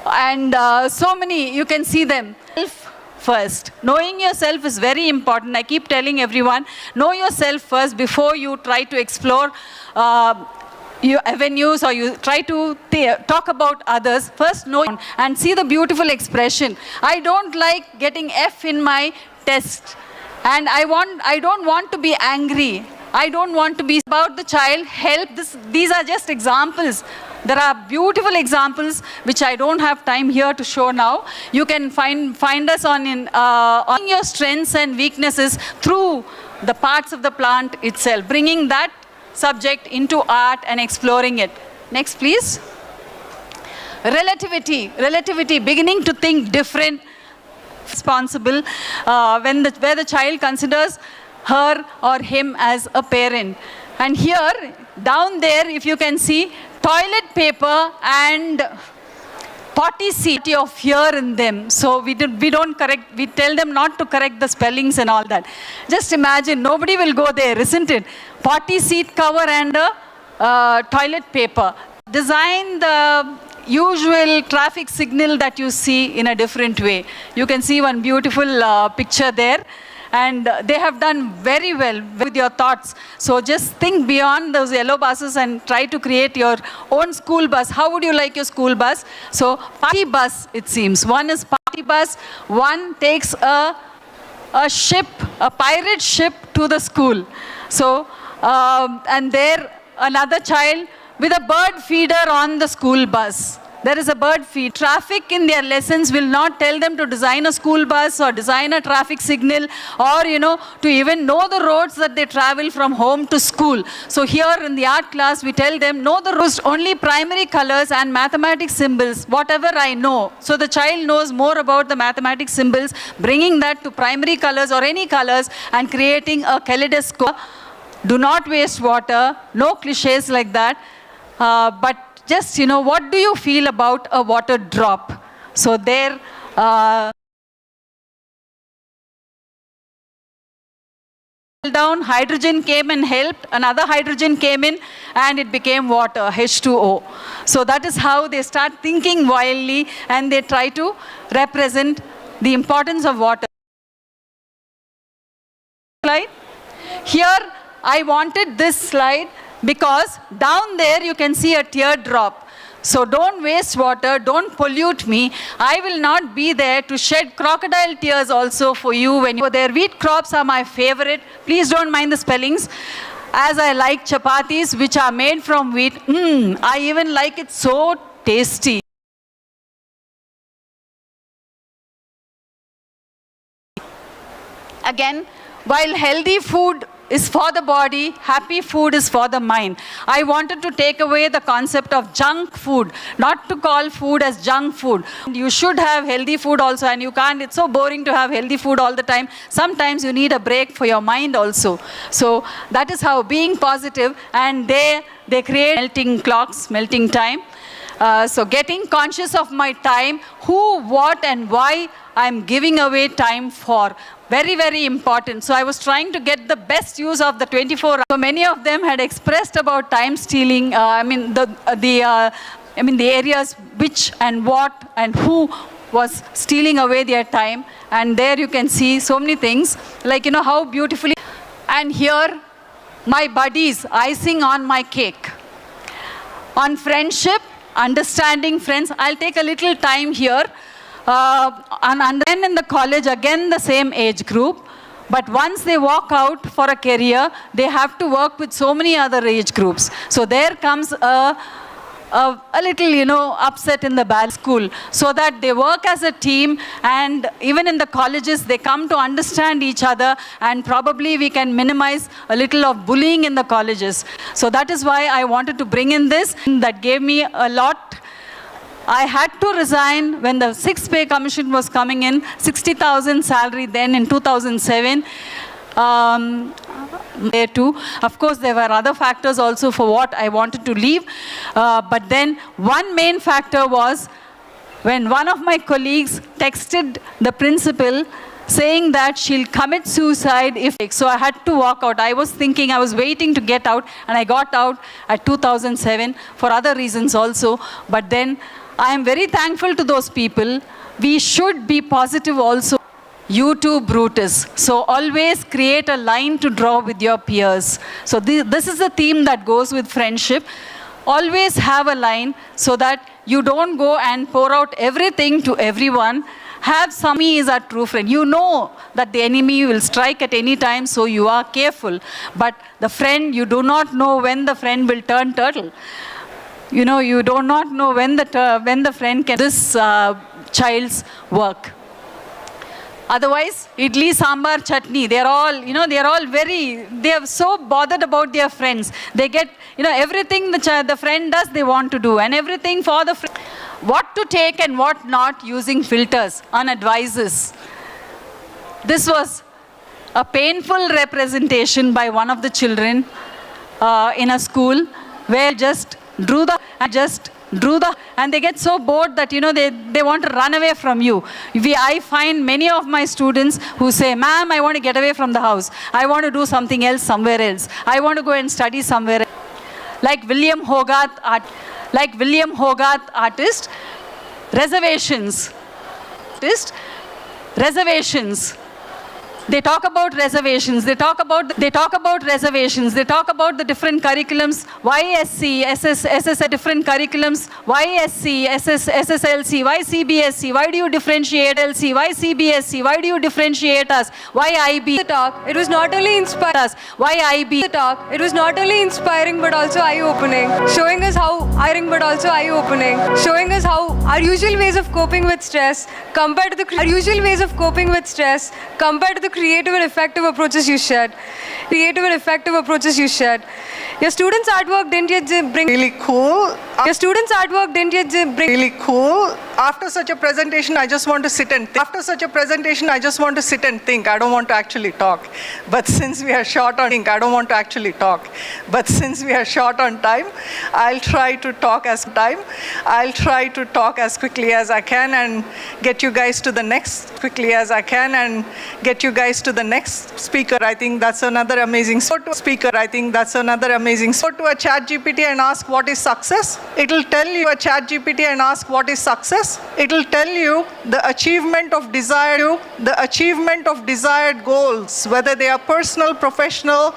and so many, you can see them. First. Knowing yourself is very important. I keep telling everyone, know yourself first before you try to explore your avenues or you try to talk about others. First know and see the beautiful expression. I don't like getting F in my test, and I don't want to be angry. I don't want to be about the child. Help. These are just examples. There are beautiful examples which I don't have time here to show now. You can find us on your strengths and weaknesses through the parts of the plant itself, bringing that subject into art and exploring it. Next, please. Relativity, beginning to think different, responsible, where the child considers her or him as a parent. And here, down there, if you can see, toilet paper and potty seat of fear in them. So we don't correct, we tell them not to correct the spellings and all that. Just imagine, nobody will go there, isn't it? Potty seat cover and a toilet paper. Design the usual traffic signal that you see in a different way. You can see one beautiful picture there. And they have done very well with your thoughts. So just think beyond those yellow buses and try to create your own school bus. How would you like your school bus? So party bus, it seems. One is party bus. One takes a ship, a pirate ship to the school. So, and there another child with a bird feeder on the school bus. There is a bird feed. Traffic in their lessons will not tell them to design a school bus or design a traffic signal or, to even know the roads that they travel from home to school. So here in the art class, we tell them, know the roads, only primary colors and mathematics symbols, whatever I know. So the child knows more about the mathematics symbols, bringing that to primary colors or any colors and creating a kaleidoscope. Do not waste water, no cliches like that. But just, what do you feel about a water drop? So there, down, hydrogen came and helped, another hydrogen came in, and it became water, H2O. So that is how they start thinking wildly, and they try to represent the importance of water. Slide. Here, I wanted this slide because down there you can see a teardrop. So don't waste water, don't pollute me. I will not be there to shed crocodile tears also for you when you are there. Wheat crops are my favorite. Please don't mind the spellings. As I like chapatis which are made from wheat. I even like it so tasty. Again, while healthy food is for the body, happy food is for the mind. I wanted to take away the concept of junk food, not to call food as junk food. You should have healthy food also, and you can't, it's so boring to have healthy food all the time. Sometimes you need a break for your mind also. So that is how being positive, and they create melting clocks, melting time. So getting conscious of my time, who, what, and why I'm giving away time for. Very, very important. So I was trying to get the best use of the 24 hours. So many of them had expressed about time stealing. The areas which and what and who was stealing away their time. And there you can see so many things, like, how beautifully. And here, my buddies, icing on my cake. On friendship, understanding friends. I'll take a little time here. And then in the college, again the same age group. But once they walk out for a career, they have to work with so many other age groups. So there comes a little, upset in the bad school, so that they work as a team, and even in the colleges, they come to understand each other, and probably we can minimize a little of bullying in the colleges. So that is why I wanted to bring in this. That gave me a lot. I had to resign when the 6th pay commission was coming in, 60,000 salary then in 2007. There too. Of course, there were other factors also for what I wanted to leave. But then one main factor was when one of my colleagues texted the principal saying that she'll commit suicide if. So I had to walk out. I was thinking, I was waiting to get out, and I got out at 2007 for other reasons also. But then I am very thankful to those people. We should be positive also. You too, Brutus. So always create a line to draw with your peers. So this is a theme that goes with friendship. Always have a line so that you don't go and pour out everything to everyone. Have somebody is a true friend. You know that the enemy will strike at any time, so you are careful. But the friend, you do not know when the friend will turn turtle. You do not know when the friend can this child's work. Otherwise, idli, sambar, chutney, they're all they are so bothered about their friends. They get, everything the friend does, they want to do, and everything for the friend. What to take and what not using filters on advices. This was a painful representation by one of the children in a school where just drew the, and they get so bored that, they want to run away from you. I find many of my students who say, ma'am, I want to get away from the house. I want to do something else somewhere else. I want to go and study somewhere else. Like William Hogarth, like William Hogarth, artist, reservations. Reservations. They talk about reservations. They talk about reservations. They talk about the different curriculums. YSC, SS, different curriculums. YSC, SSLC, why CBSC? Why do you differentiate LC? Why CBSC? Why do you differentiate us? Why IB? The talk, it was not only inspiring us. Why IB? The talk, it was not only inspiring but also eye-opening, showing us how our usual ways of coping with stress compared to the creative and effective approaches you shared. Your students' artwork didn't yet bring Really cool. Your students' artwork didn't yet bring Really cool. After such a presentation, I just want to sit and think. I don't want to actually talk. But since we are short on time, I'll try to talk as quickly as I can and get you guys to the next speaker. I think that's another amazing speaker. Go to a chat GPT and ask what is success. It'll tell you It'll tell you the achievement of desired goals, whether they are personal, professional,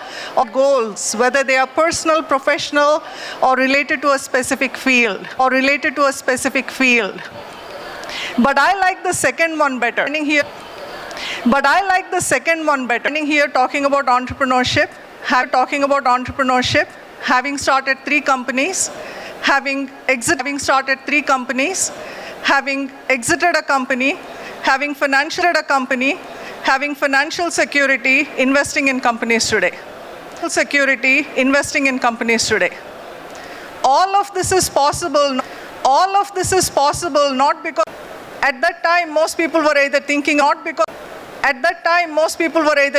or related to a specific field. But I like the second one better. Talking about entrepreneurship, having started 3 companies, having exited a company, having financial security, investing in companies today. All of this is possible not because at that time most people were either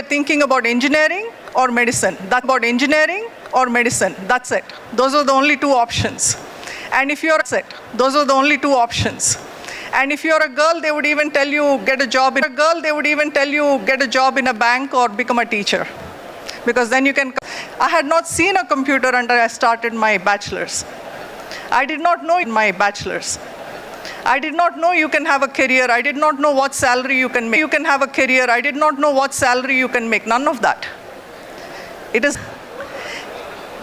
thinking about engineering or medicine. That's it. Those are the only 2 options. And if you're a girl, they would even tell you get a job in a bank or become a teacher. Because then you can. I had not seen a computer until I started my bachelor's. I did not know you can have a career. I did not know what salary you can make. I did not know what salary you can make. None of that.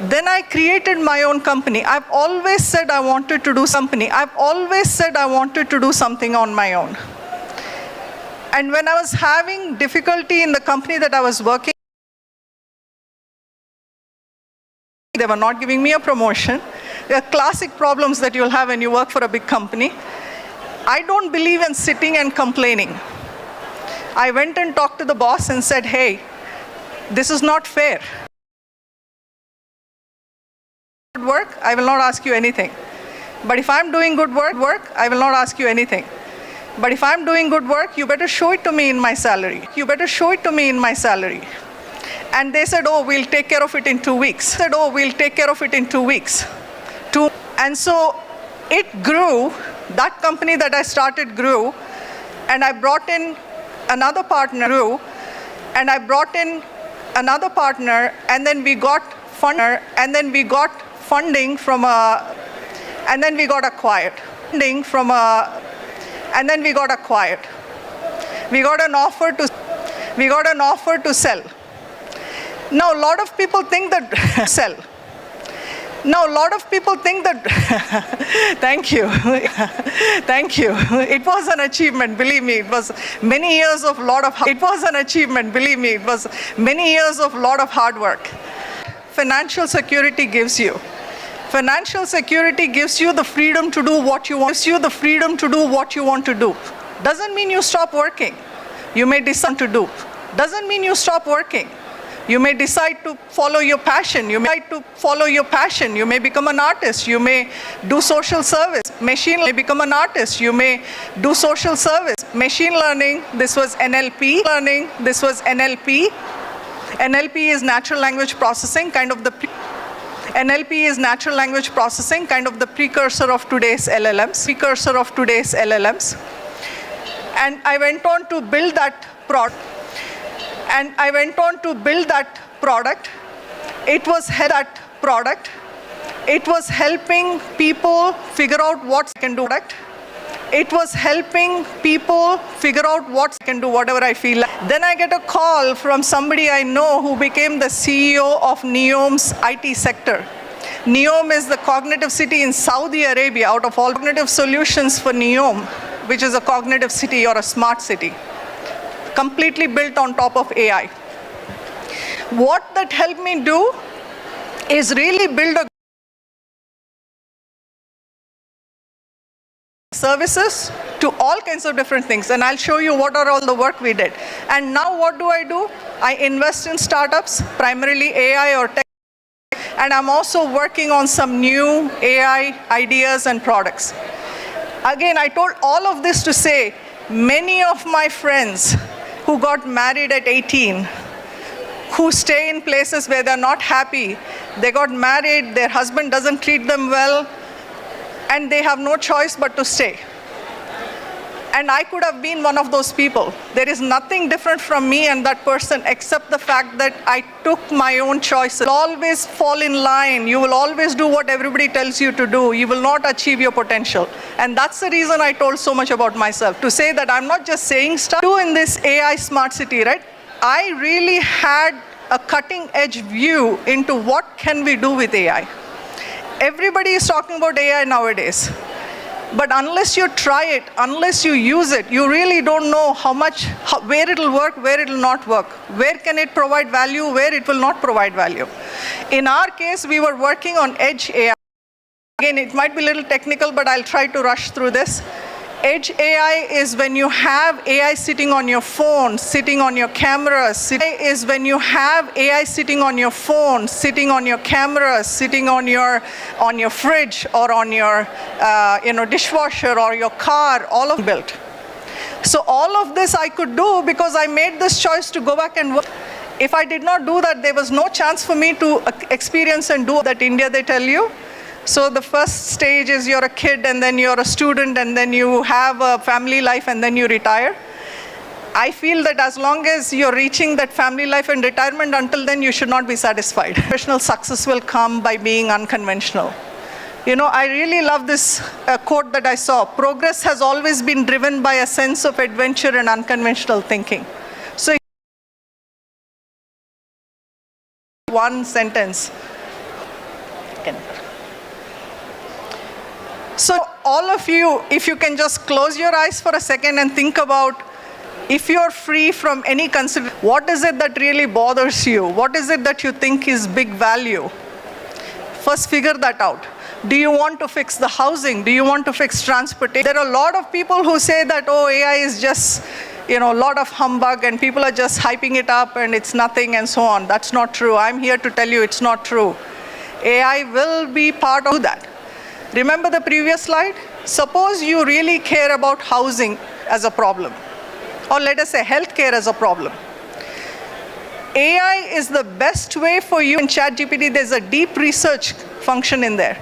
Then I created my own company. I've always said I wanted to do something on my own. And when I was having difficulty in the company that I was working, they were not giving me a promotion. There are classic problems that you'll have when you work for a big company. I don't believe in sitting and complaining. I went and talked to the boss and said, hey, this is not fair. Good work, I will not ask you anything. But if I'm doing good work, I will not ask you anything. But if I'm doing good work, you better show it to me in my salary. And they said, oh, we'll take care of it in 2 weeks. And so it grew. That company that I started grew. And I brought in another partner. And then we got funding from and then we got acquired. We got an offer to sell. Now a lot of people think that thank you. It was an achievement, believe me. It was many years of lot of hard work. Financial security gives you the freedom to do what you want. To do. Doesn't mean you stop working. You may decide to do. Doesn't mean you stop working. You may decide to follow your passion. You may become an artist. You may do social service. Machine learning. This was NLP. NLP is natural language processing, kind of the precursor of today's LLMs. And I went on to build that product. It was It was helping people figure out what I can do. It was helping people figure out what I can do, whatever I feel like. Then I get a call from somebody I know who became the CEO of NEOM's IT sector. NEOM is the cognitive city in Saudi Arabia, out of all cognitive solutions for NEOM, which is a cognitive city or a smart city, completely built on top of AI. What that helped me do is really build a services to all kinds of different things, and I'll show you what are all the work we did. And now what do? I invest in startups, primarily AI or tech, and I'm also working on some new AI ideas and products. Again, I told all of this to say, many of my friends who got married at 18, who stay in places where they're not happy, they got married, their husband doesn't treat them well, and they have no choice but to stay. And I could have been one of those people. There is nothing different from me and that person except the fact that I took my own choices. You will always fall in line. You will always do what everybody tells you to do. You will not achieve your potential. And that's the reason I told so much about myself, to say that I'm not just saying stuff. Do in this AI smart city, right? I really had a cutting edge view into what can we do with AI. Everybody is talking about AI nowadays. But unless you try it, unless you use it, you really don't know where it will work, where it will not work. Where can it provide value, where it will not provide value. In our case, we were working on edge AI. Again, it might be a little technical, but I'll try to rush through this. Edge AI is when you have AI sitting on your phone, sitting on your cameras. AI is when you have AI sitting on your phone, sitting on your cameras, sitting on your fridge or on your dishwasher or your car, all of built. So all of this I could do because I made this choice to go back and work. If I did not do that, there was no chance for me to experience and do that India they tell you. So the first stage is you're a kid, and then you're a student, and then you have a family life, and then you retire. I feel that as long as you're reaching that family life and retirement, until then you should not be satisfied. Professional success will come by being unconventional. You know, I really love this quote that I saw. Progress has always been driven by a sense of adventure and unconventional thinking. So one sentence. So all of you, if you can just close your eyes for a second and think about, if you're free from any consideration, what is it that really bothers you? What is it that you think is big value? First, figure that out. Do you want to fix the housing? Do you want to fix transportation? There are a lot of people who say that, oh, AI is just, a lot of humbug and people are just hyping it up and it's nothing and so on. That's not true. I'm here to tell you it's not true. AI will be part of that. Remember the previous slide? Suppose you really care about housing as a problem, or let us say healthcare as a problem. AI is the best way for you. In ChatGPT, there's a deep research function in there.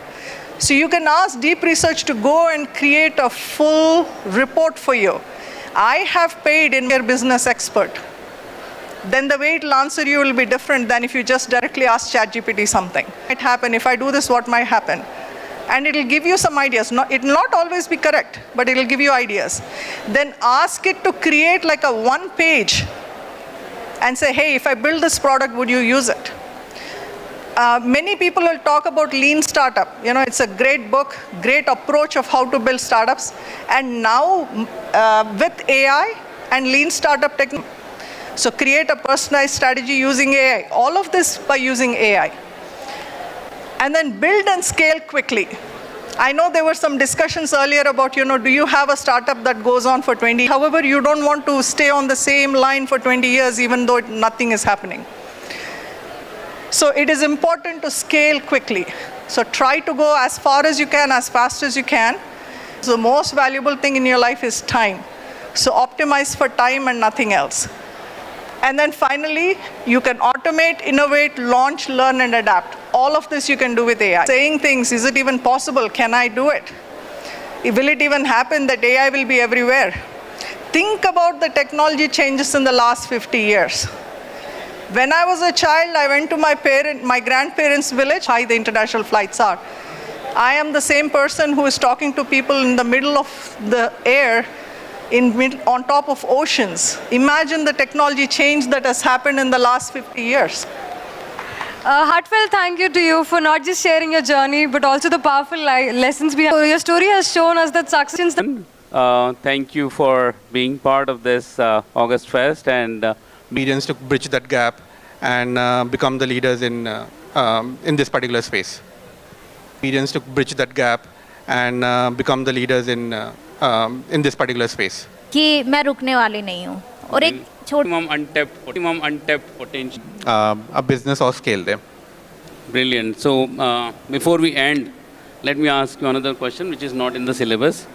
So you can ask deep research to go and create a full report for you. I have paid in your business expert. Then the way it will answer you will be different than if you just directly ask ChatGPT something. What might happen? If I do this, what might happen? And it will give you some ideas. It will not always be correct, but it will give you ideas. Then ask it to create like a one page and say, hey, if I build this product, would you use it? Many people will talk about lean startup. It's a great book, great approach of how to build startups. And now with AI and lean startup technique, so create a personalized strategy using AI. All of this by using AI. And then build and scale quickly. I know there were some discussions earlier about, do you have a startup that goes on for 20 years? However, you don't want to stay on the same line for 20 years even though nothing is happening. So it is important to scale quickly. So try to go as far as you can, as fast as you can. So the most valuable thing in your life is time. So optimize for time and nothing else. And then finally, you can automate, innovate, launch, learn, and adapt. All of this you can do with AI. Saying things, is it even possible? Can I do it? Will it even happen that AI will be everywhere? Think about the technology changes in the last 50 years. When I was a child, I went to my grandparents' village, high the international flights are. I am the same person who is talking to people in the middle of the air, on top of oceans. Imagine the technology change that has happened in the last 50 years. Heartfelt thank you to you for not just sharing your journey, but also the powerful lessons behind. So your story has shown us that success. Thank you for being part of this August Fest and experience to bridge that gap and become the leaders in this particular space. Experience to bridge that gap and become the leaders in this particular space. कि मैं रुकने वाली नहीं हूँ और एक untapped potential. A business or scale there. Brilliant. So before we end, let me ask you another question which is not in the syllabus.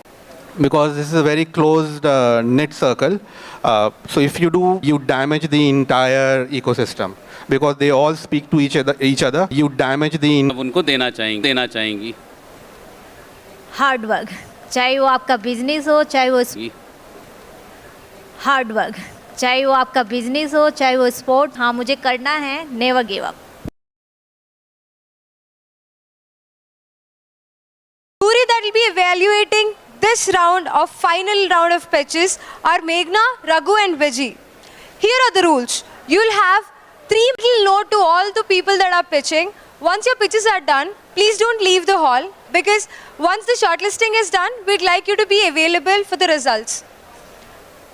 Because this is a very closed knit circle. So if you do, you damage the entire ecosystem. Because they all speak to each other. You damage the. उनको देना चाहेंगी. Hard work, चाहे वो आपका business हो, चाहे वो hard work, चाहे वो आपका बिजनेस हो, चाहे वो स्पोर्ट. हाँ, मुझे करना है. Never give up. Jury that will be evaluating this final round of pitches are Meghna, Raghu and Vijay. Here are the rules. You will have 3 little note to all the people that are pitching. Once your pitches are done, please don't leave the hall, because once the shortlisting is done, we'd like you to be available for the results.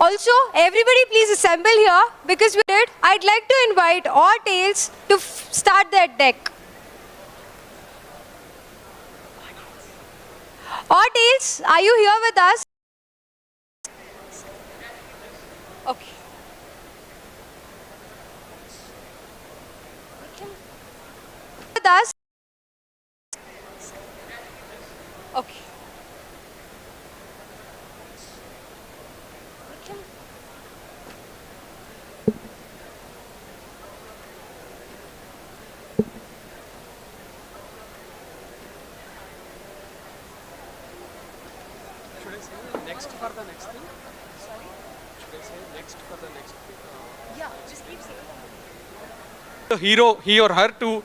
Also, everybody please assemble here, because I'd like to invite all tails to start their deck. All tails, are you here with us? Okay. With us? Okay. Next for the next thing? Sorry? Should I say next for the next thing? Yeah, just keep saying The hero, he or her, to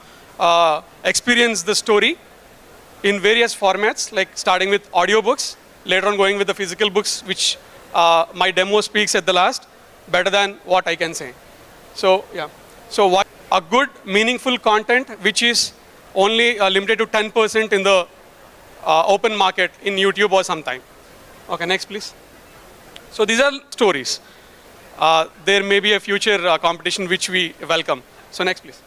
experience the story in various formats, like starting with audiobooks, later on going with the physical books, which my demo speaks at the last, better than what I can say. So, yeah. So, what a good, meaningful content, which is only limited to 10% in the open market in YouTube or sometime. Okay, next please. So these are stories. There may be a future competition which we welcome. So next please.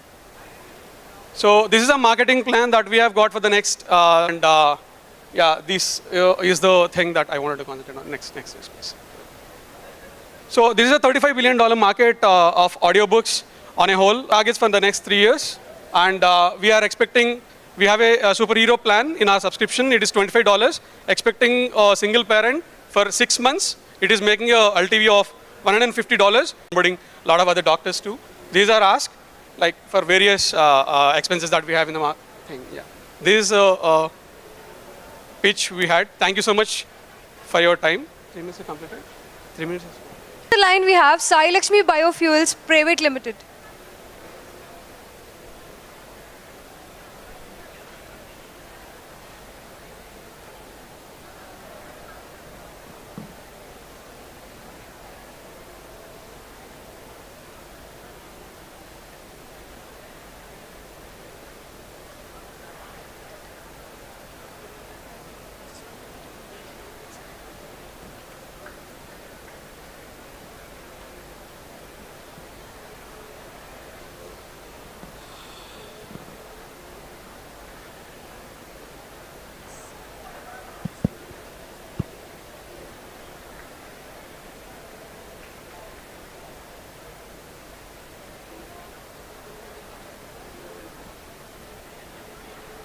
So this is a marketing plan that we have got for the next, yeah, this is the thing that I wanted to concentrate on. Next please. So this is a $35 billion market of audiobooks on a whole, targets for the next 3 years. And we are expecting, we have a superhero plan in our subscription. It is $25. Expecting a single parent for 6 months. It is making a LTV of $150. Onboarding a lot of other doctors too. These are asked like for various expenses that we have in the thing. Yeah. This is a pitch we had. Thank you so much for your time. 3 minutes are completed. 3 minutes. The line we have, Sai Lakshmi Biofuels Private Limited.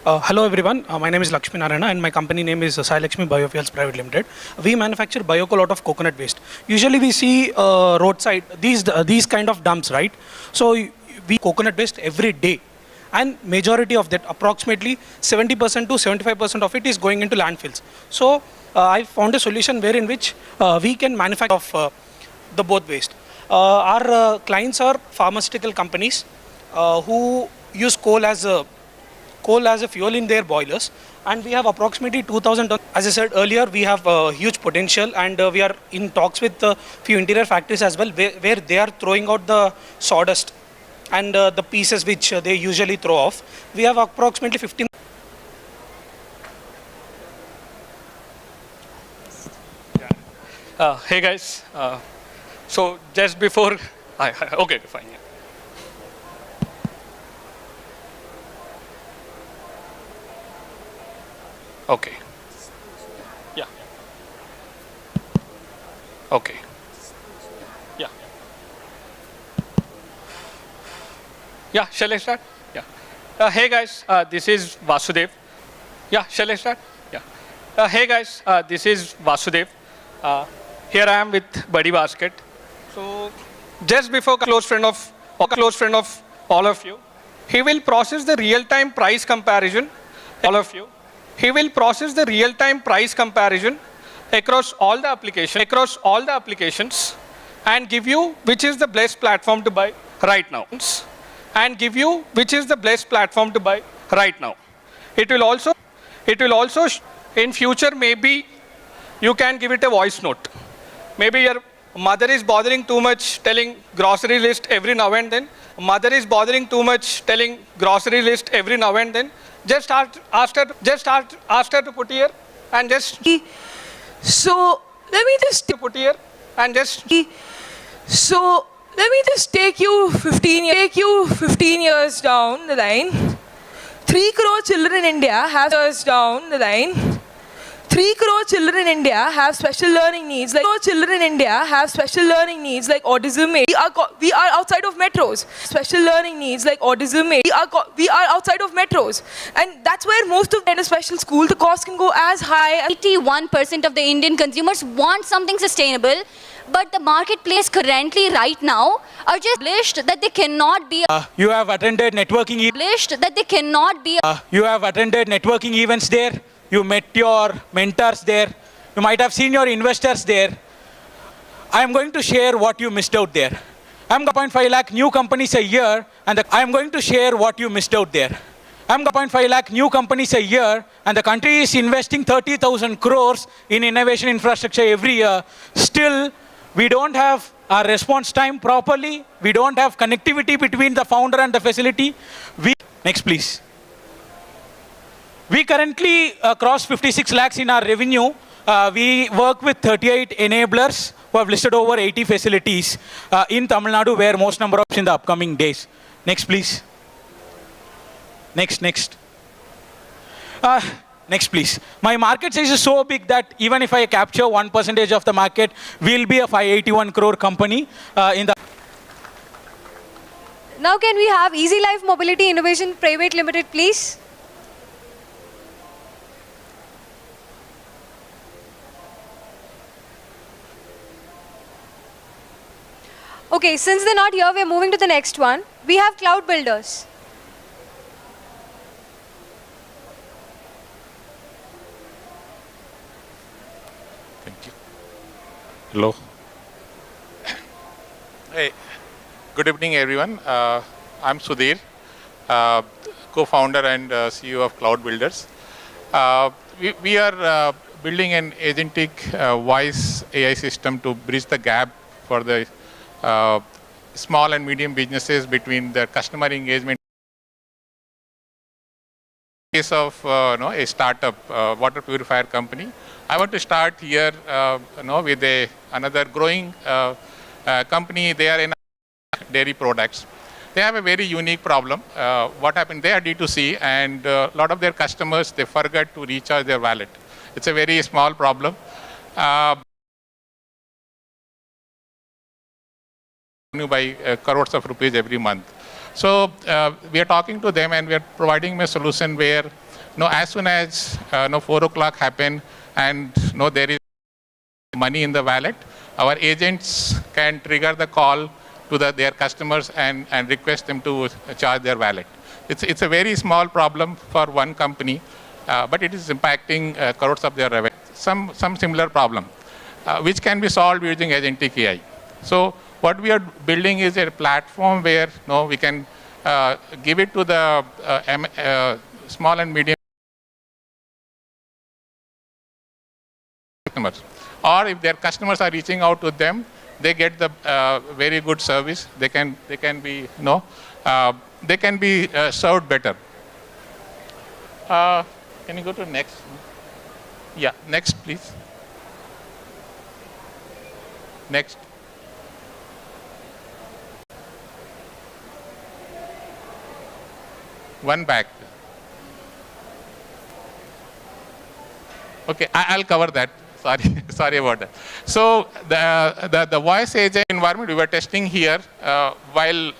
Hello everyone, my name is Lakshmi Narayana and my company name is Sai Lakshmi Biofuels Private Limited. We manufacture biocoal out of coconut waste. Usually we see roadside these kind of dumps, right? So we coconut waste every day, and majority of that, approximately 70% to 75% of it is going into landfills. So I found a solution wherein which we can manufacture of the both waste. Our clients are pharmaceutical companies who use coal as a fuel in their boilers, and we have approximately 2,000 tons. As I said earlier, we have huge potential, and we are in talks with a few interior factories as well, where they are throwing out the sawdust and the pieces which they usually throw off. We have approximately 15. Hey guys, so just before, okay, fine. Yeah. Okay. Yeah. Okay. Yeah. Yeah, shall I start? Yeah. Hey guys, this is Vasudev. Yeah, shall I start? Yeah. Hey guys, this is Vasudev. Here I am with Buddy Basket. So just before close friend of all of you, he will process the real-time price comparison. All of you. He will process the real-time price comparison across all the applications and give you which is the best platform to buy right now. And give you which is the best platform to buy right now. It will also in future maybe you can give it a voice note. Maybe your mother is bothering too much telling grocery list every now and then. Mother is bothering too much telling grocery list every now and then. Just ask her to put here and just. So let me just put here and just. So let me just take you 15 years down the line. 3 crore children in India have years down the line. 3 crore children in India have special learning needs. Like autism. We are outside of metros. Special learning needs like autism. We are outside of metros, and that's where most of them in a special school. The cost can go as high. 81% of the Indian consumers want something sustainable, but the marketplace currently right now are just published that they cannot be. You have attended networking. Published that they cannot be. You have attended networking events there. You met your mentors there. You might have seen your investors there. I am going to share what you missed out there. I'm 0.5 lakh new companies a year, and I am going to share what you missed out there. I'm 0.5 lakh new companies a year, and the country is investing 30,000 crores in innovation infrastructure every year. Still, we don't have our response time properly. We don't have connectivity between the founder and the facility. Next, please. We currently cross 56 lakhs in our revenue. We work with 38 enablers who have listed over 80 facilities in Tamil Nadu, where most number of in the upcoming days. Next, please. Next. Next, please. My market size is so big that even if I capture 1% of the market, we'll be a 581 crore company in the. Now can we have Easy Life Mobility Innovation Private Limited, please? Okay, since they're not here, we're moving to the next one. We have Cloud Builders. Thank you. Hello. Hey, good evening, everyone. I'm Sudhir, co-founder and CEO of Cloud Builders. We are building an agentic voice AI system to bridge the gap for the small and medium businesses between the customer engagement. In case of a startup water purifier company, I want to start here with another growing company. They are in dairy products. They have a very unique problem. What happened? They are D2C, and a lot of their customers, they forget to recharge their wallet. It's a very small problem. By crores of rupees every month. So we are talking to them, and we are providing a solution where as soon as 4 o'clock happen and there is money in the wallet, our agents can trigger the call to their customers and request them to charge their wallet. It's a very small problem for one company, but it is impacting crores of their revenue. Some similar problem, which can be solved using agentic AI. So What we are building is a platform where we can give it to the small and medium customers. Or if their customers are reaching out to them, they get the very good service. They can be they can be served better. Can you go to next? Yeah, next please. Next. One back. Okay, I'll cover that. Sorry about that. So the voice agent environment we were testing here while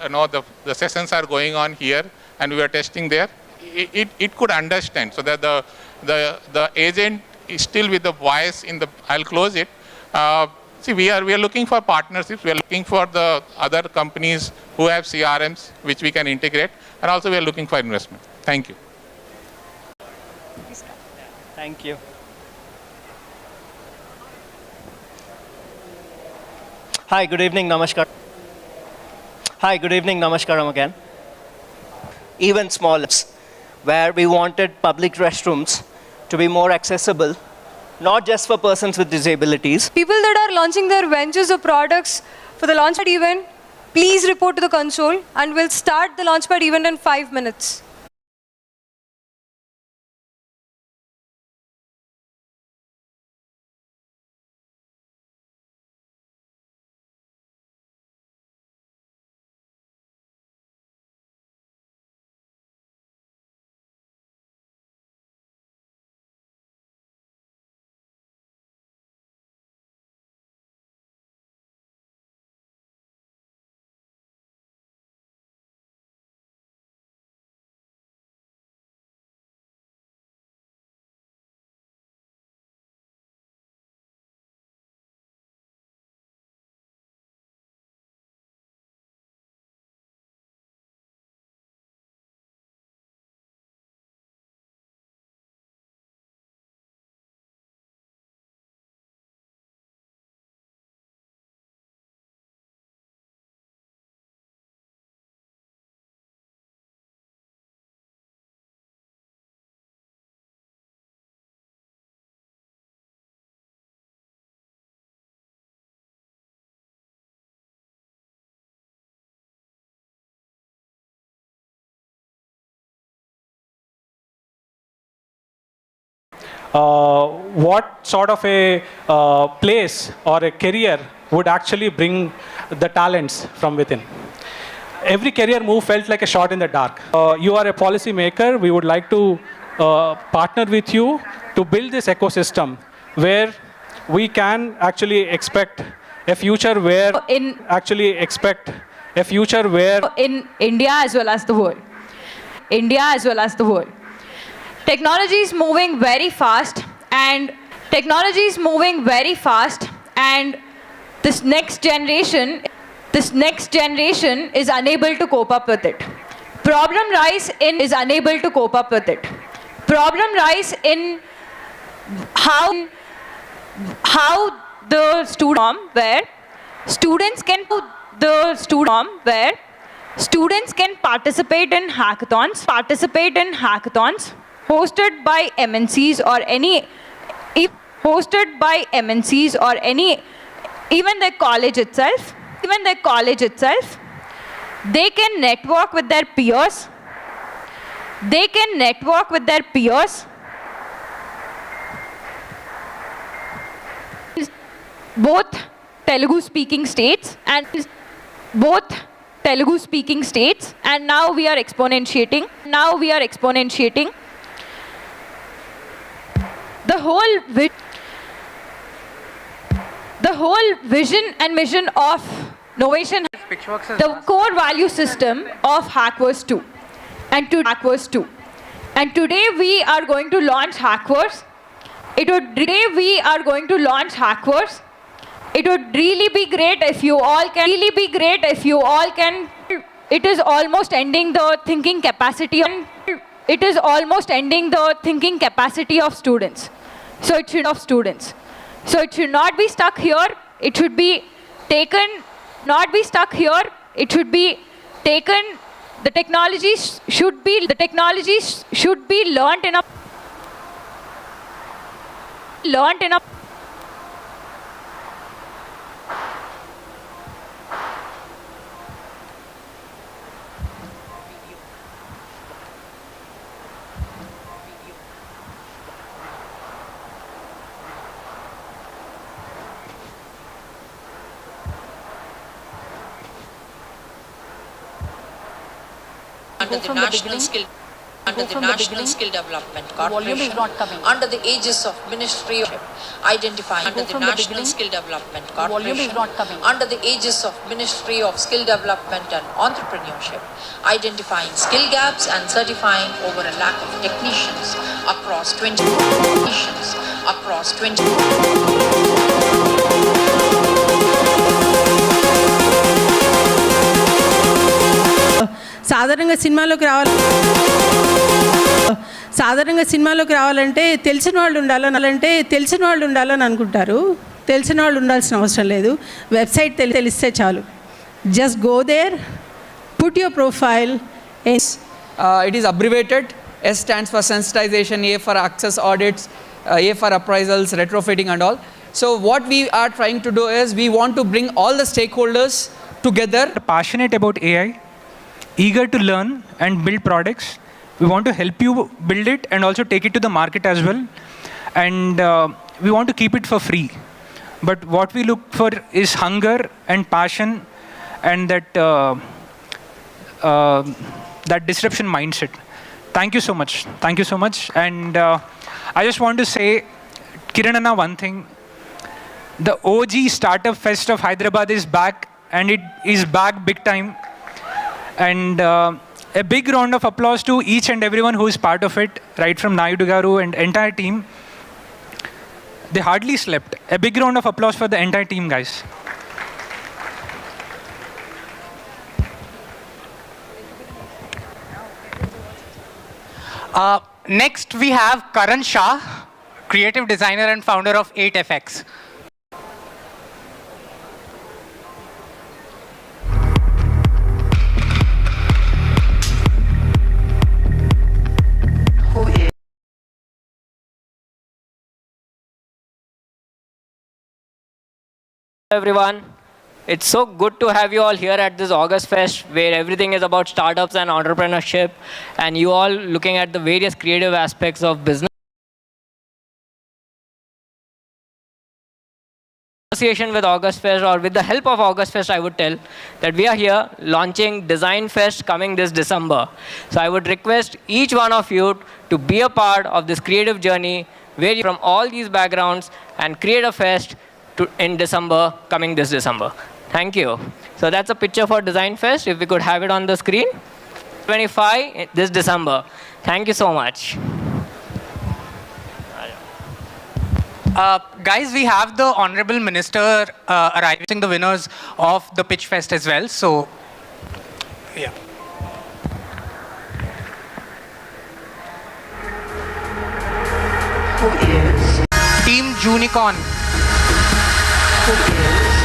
the sessions are going on here, and we were testing there. It could understand, so that the agent is still with the voice in the. I'll close it. See, we are looking for partnerships. We are looking for the other companies who have CRMs which we can integrate, and also we are looking for investment. Thank you. Thank you. Hi, good evening, namaskar. Hi, good evening, namaskaram again. Even small, where we wanted public restrooms to be more accessible, not just for persons with disabilities. People that are launching their ventures or products for the launchpad event, please report to the console and we'll start the launchpad event in 5 minutes. What sort of a place or a career would actually bring the talents from within. Every career move felt like a shot in the dark. You are a policy maker. We would like to partner with you to build this ecosystem where we can actually expect a future where in India as well as the world. India as well as the world. Technology is moving very fast, and this next generation is unable to cope up with it. Problem lies in how the students can participate in hackathons hosted by MNCs or even their college itself. They can network with their peers. Both Telugu speaking states, and now we are exponentiating. The whole vision and mission of Novation, the core value system of Hackverse 2. And today we are going to launch Hackverse. It would really be great if you all can. It is almost ending the thinking capacity of students. So it should not be stuck here. It should be taken not be stuck here. It should be taken. The technologies should be learnt in a under the National Skill Development Corporation, under the aegis of Ministry of identifying under the National Skill Development Corporation, under the aegis of Ministry of Skill Development and Entrepreneurship, identifying skill gaps and certifying over a lack of technicians across 20 సాధారణంగా సినిమాలోకి రావాలంటే తెలిసిన వాళ్ళు ఉండాలని అనుకుంటారు. తెలిసిన వాళ్ళు ఉండాల్సిన అవసరం లేదు. వెబ్సైట్ తెలిస్తే చాలు. Just go there, put your profile. It is abbreviated. S stands for sensitization, A for access audits, A for appraisals, retrofitting and all. So what we are trying to do is we want to bring all the stakeholders together. Passionate about AI, eager to learn and build products. We want to help you build it and also take it to the market as well. And we want to keep it for free. But what we look for is hunger and passion and that disruption mindset. Thank you so much. Thank you so much. And I just want to say, Kiranana, one thing. The OG Startup Fest of Hyderabad is back, and it is back big time. And a big round of applause to each and everyone who is part of it, right from Naidu Garu and entire team. They hardly slept. A big round of applause for the entire team, guys. Next, we have Karan Shah, creative designer and founder of 8FX. Everyone, it's so good to have you all here at this August Fest where everything is about startups and entrepreneurship and you all looking at the various creative aspects of business. Association with August Fest, or with the help of August Fest, I would tell that we are here launching Design Fest coming this December. So I would request each one of you to be a part of this creative journey where you from all these backgrounds and create a fest in December, coming this December. Thank you. So that's a picture for Design Fest. If we could have it on the screen. 25 this December. Thank you so much. Guys, we have the Honorable Minister arriving the winners of the Pitch Fest as well. So, yeah. Who is? Team Junicorn. Who is?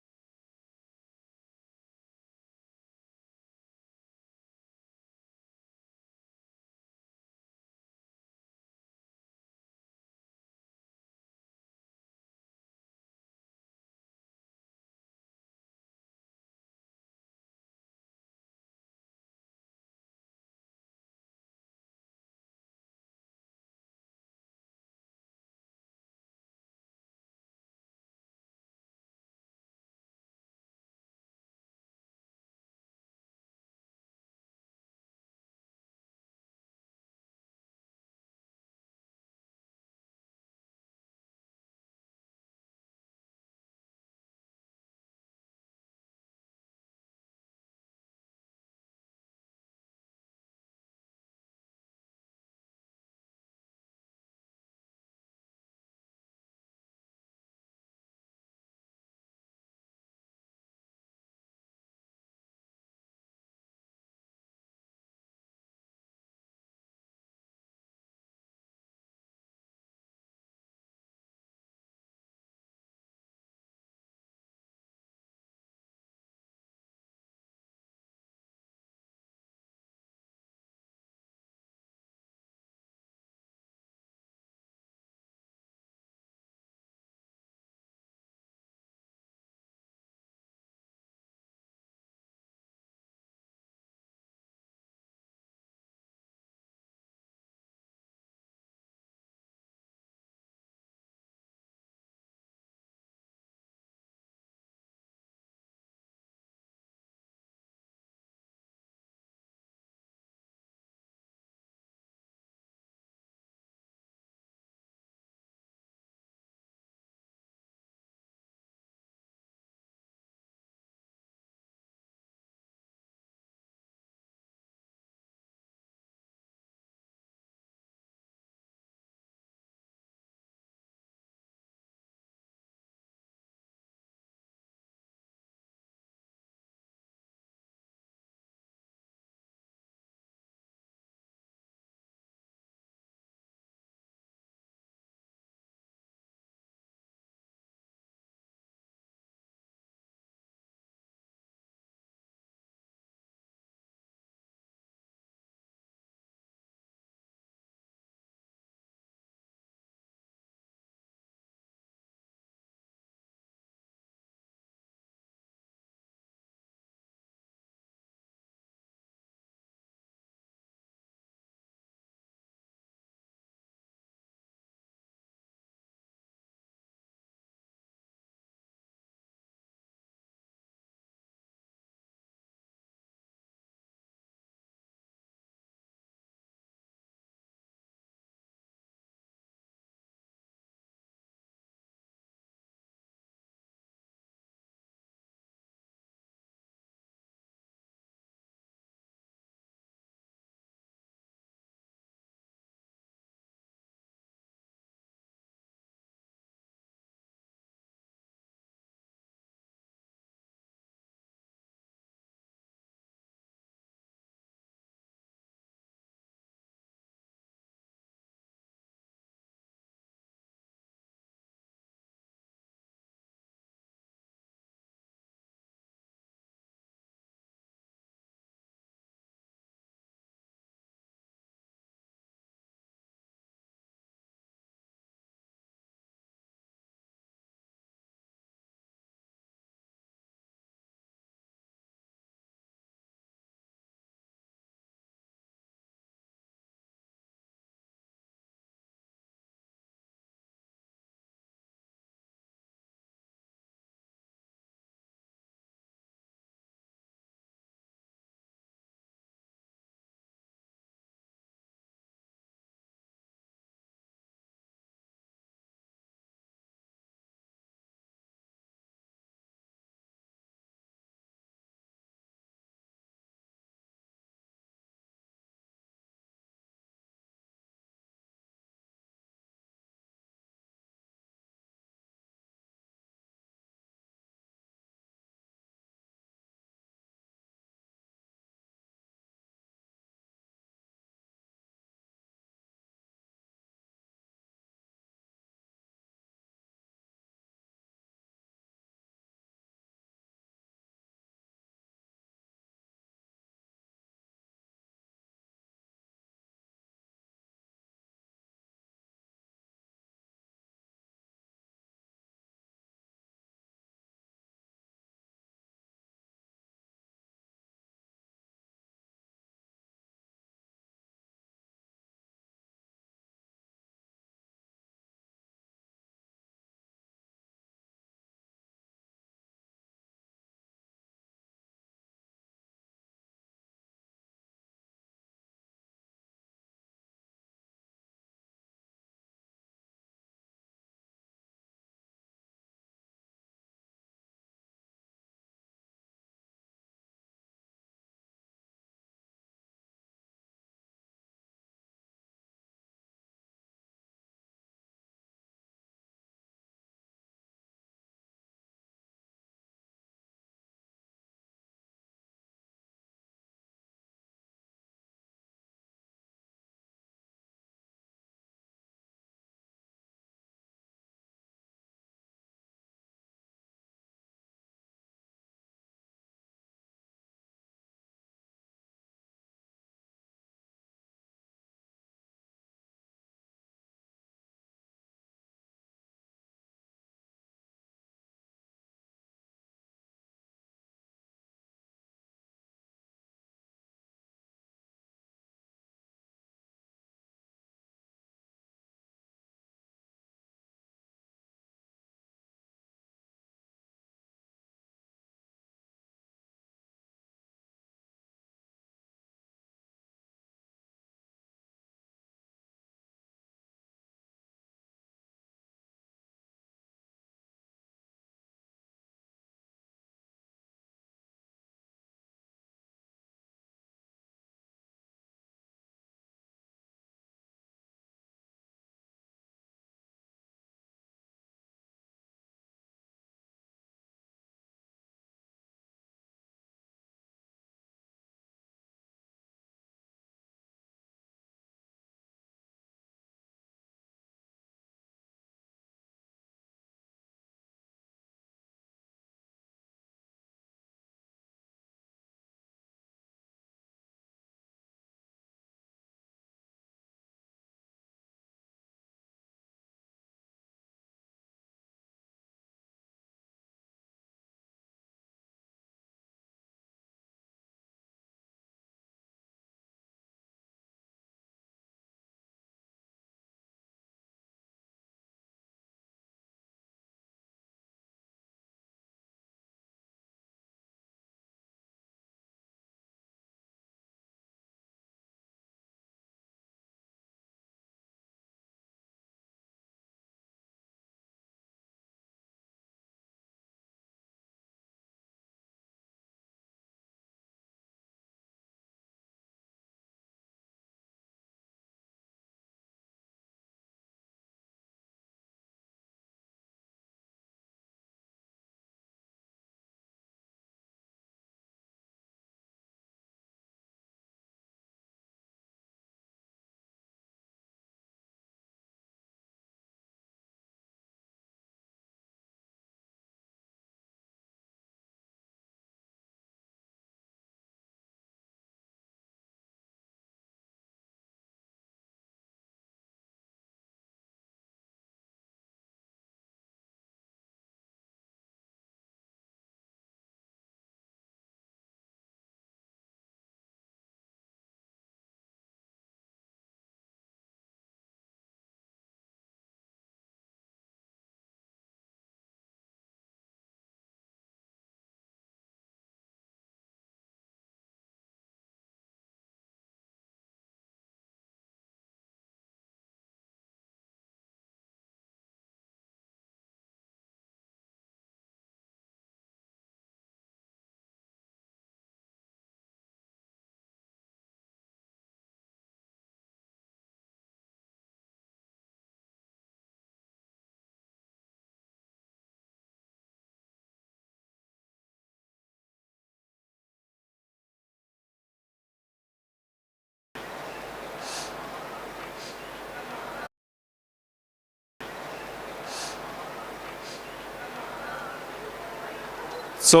So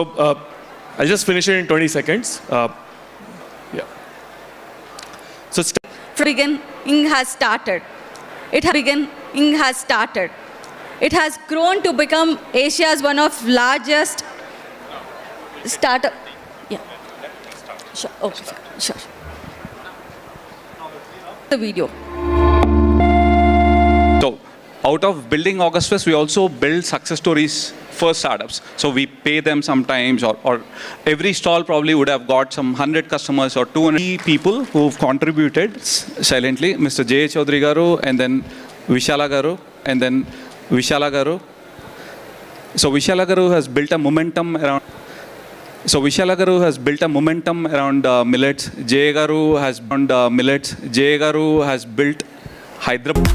I'll just finish it in 20 seconds. Yeah. So beginning has started. It has grown to become Asia's one of largest startup. Yeah. Sure. Okay. Sure. The video. So, out of building August Fest, we also build success stories for startups. So we pay them sometimes, or every stall probably would have got some 100 customers or 200 people who've contributed silently. Mr. J. Chaudhary Garu, and then Vishala Garu, and then Vishala Garu. So Vishala Garu has built a momentum around. So Vishala Garu has built a momentum around millets. J. Garu has built millets. J. Garu has built Hyderabad.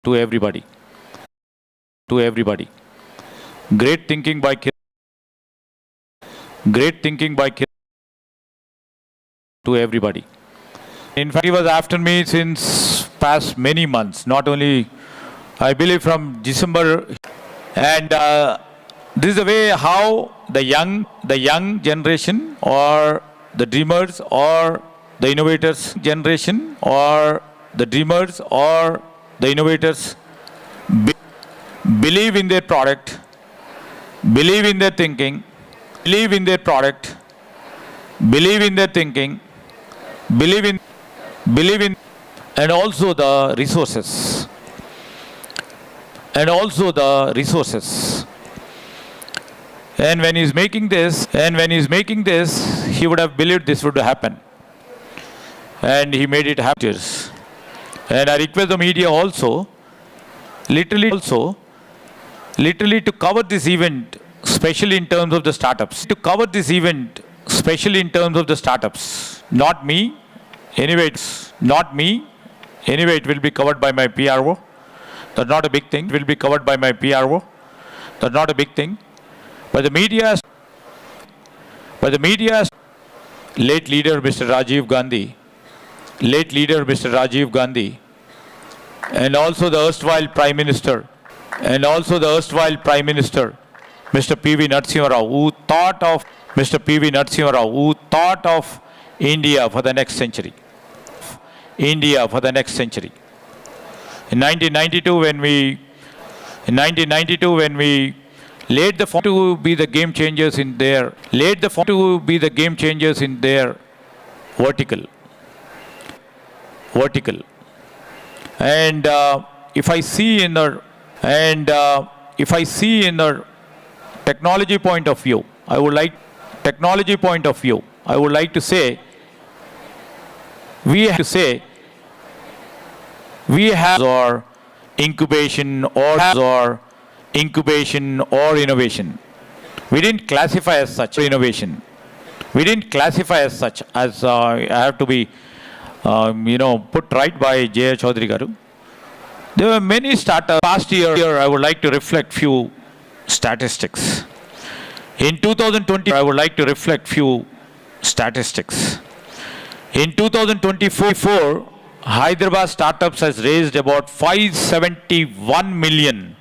To everybody. Great thinking by Kiran. To everybody. In fact, he was after me since past many months, not only, I believe from December. And this is the way how the young generation, or the dreamers, or the innovators generation, or the dreamers, or the innovators believe in their product, believe in their thinking, believe in their product, believe in their thinking, believe in, and also the resources. And also the resources. And when he's making this, he would have believed this would happen. And he made it happen. And I request the media also, literally to cover this event, especially in terms of the startups. To cover this event, especially in terms of the startups. Not me. Anyway, it's not me. Anyway, it will be covered by my PRO. That's not a big thing. It will be covered by my PRO. That's not a big thing. But the media, late leader Mr. Rajiv Gandhi, and also the erstwhile Prime Minister, Mr. P.V. Narasimha Rao, who thought of India for the next century. In 1992, when we laid the form to be the game changers in their vertical. And if I see in the technology point of view, I would like to say we have our incubation or innovation. We didn't classify as such innovation. As I have to be put right by J. Chaudhary Garu. There were many startups. Past year, I would like to reflect few statistics. In 2020, I would like to reflect few statistics. In 2024, Hyderabad startups has raised about 571 million,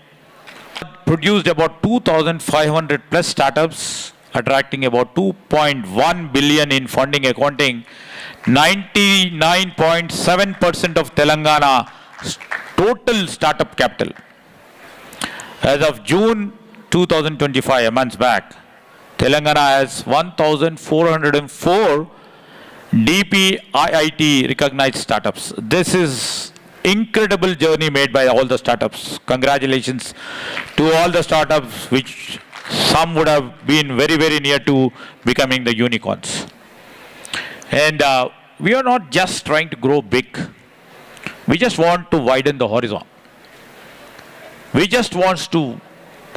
produced about 2,500 plus startups, attracting about 2.1 billion in funding, accounting 99.7% of Telangana's total startup capital. As of June 2025, a month back, Telangana has 1,404 DPIIT recognized startups. This is incredible journey made by all the startups. Congratulations to all the startups, which some would have been very, very near to becoming the unicorns. And we are not just trying to grow big. We just want to widen the horizon. We just want to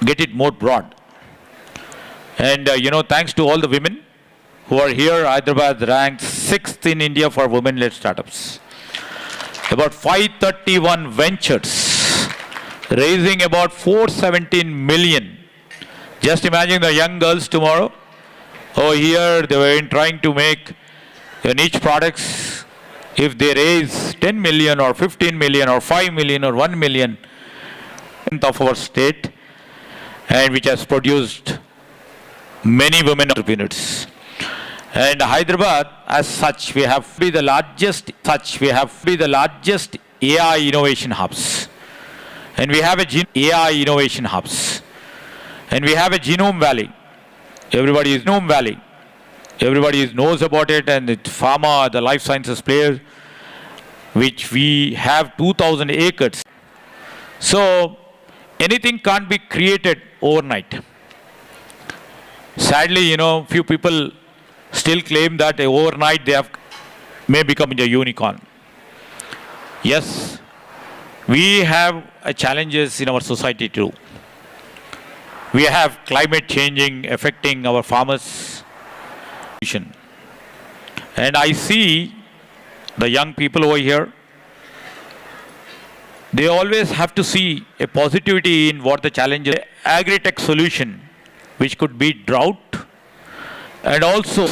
get it more broad. And thanks to all the women who are here, Hyderabad ranked 6th in India for women-led startups. About 531 ventures, raising about 417 million. Just imagine the young girls tomorrow. Over here, they were trying to make niche products. If they raise 10 million or 15 million or 5 million or 1 million of our state, and which has produced many women entrepreneurs. And Hyderabad, as such, we have to be the largest. AI innovation hubs, and we have a genome valley. Everybody knows about it, and it's pharma, the life sciences player, which we have 2,000 acres. So anything can't be created overnight. Sadly, few people still claim that overnight they may become a unicorn. Yes, we have challenges in our society too. We have climate changing affecting our farmers. And I see the young people over here, they always have to see a positivity in what the challenge is. Agri-tech solution, which could be drought, and also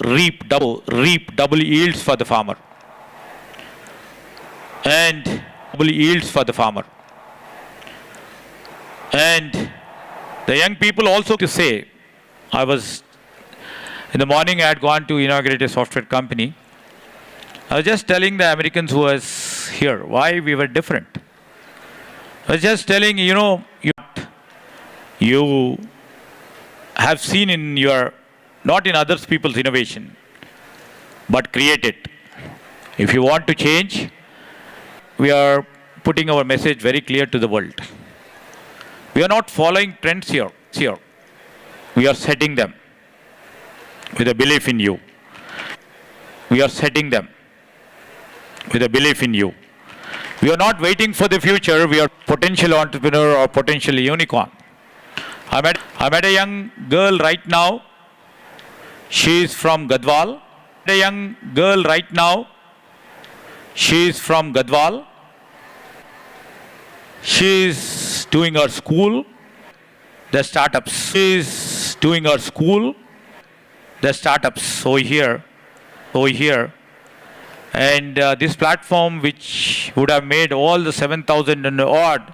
reap double yields for the farmer. And the young people also to say, in the morning I had gone to inaugurate a software company. I was just telling the Americans who was here why we were different. I was just telling, you have seen in your not in others people's innovation, but create it. If you want to change, we are putting our message very clear to the world. We are not following trends here. We are setting them with a belief in you. We are setting them with a belief in you. We are not waiting for the future. We are potential entrepreneur or potential unicorn. I met a young girl right now. She is from Gadwal. A young girl right now. She is from Gadwal. She is doing her school. The startups. She is doing her school. The startups over here. And this platform, which would have made all the 7,000 and odd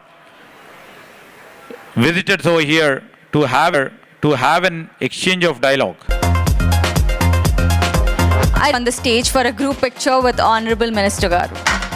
visitors over here to have an exchange of dialogue. I'm on the stage for a group picture with Honorable Minister Garu.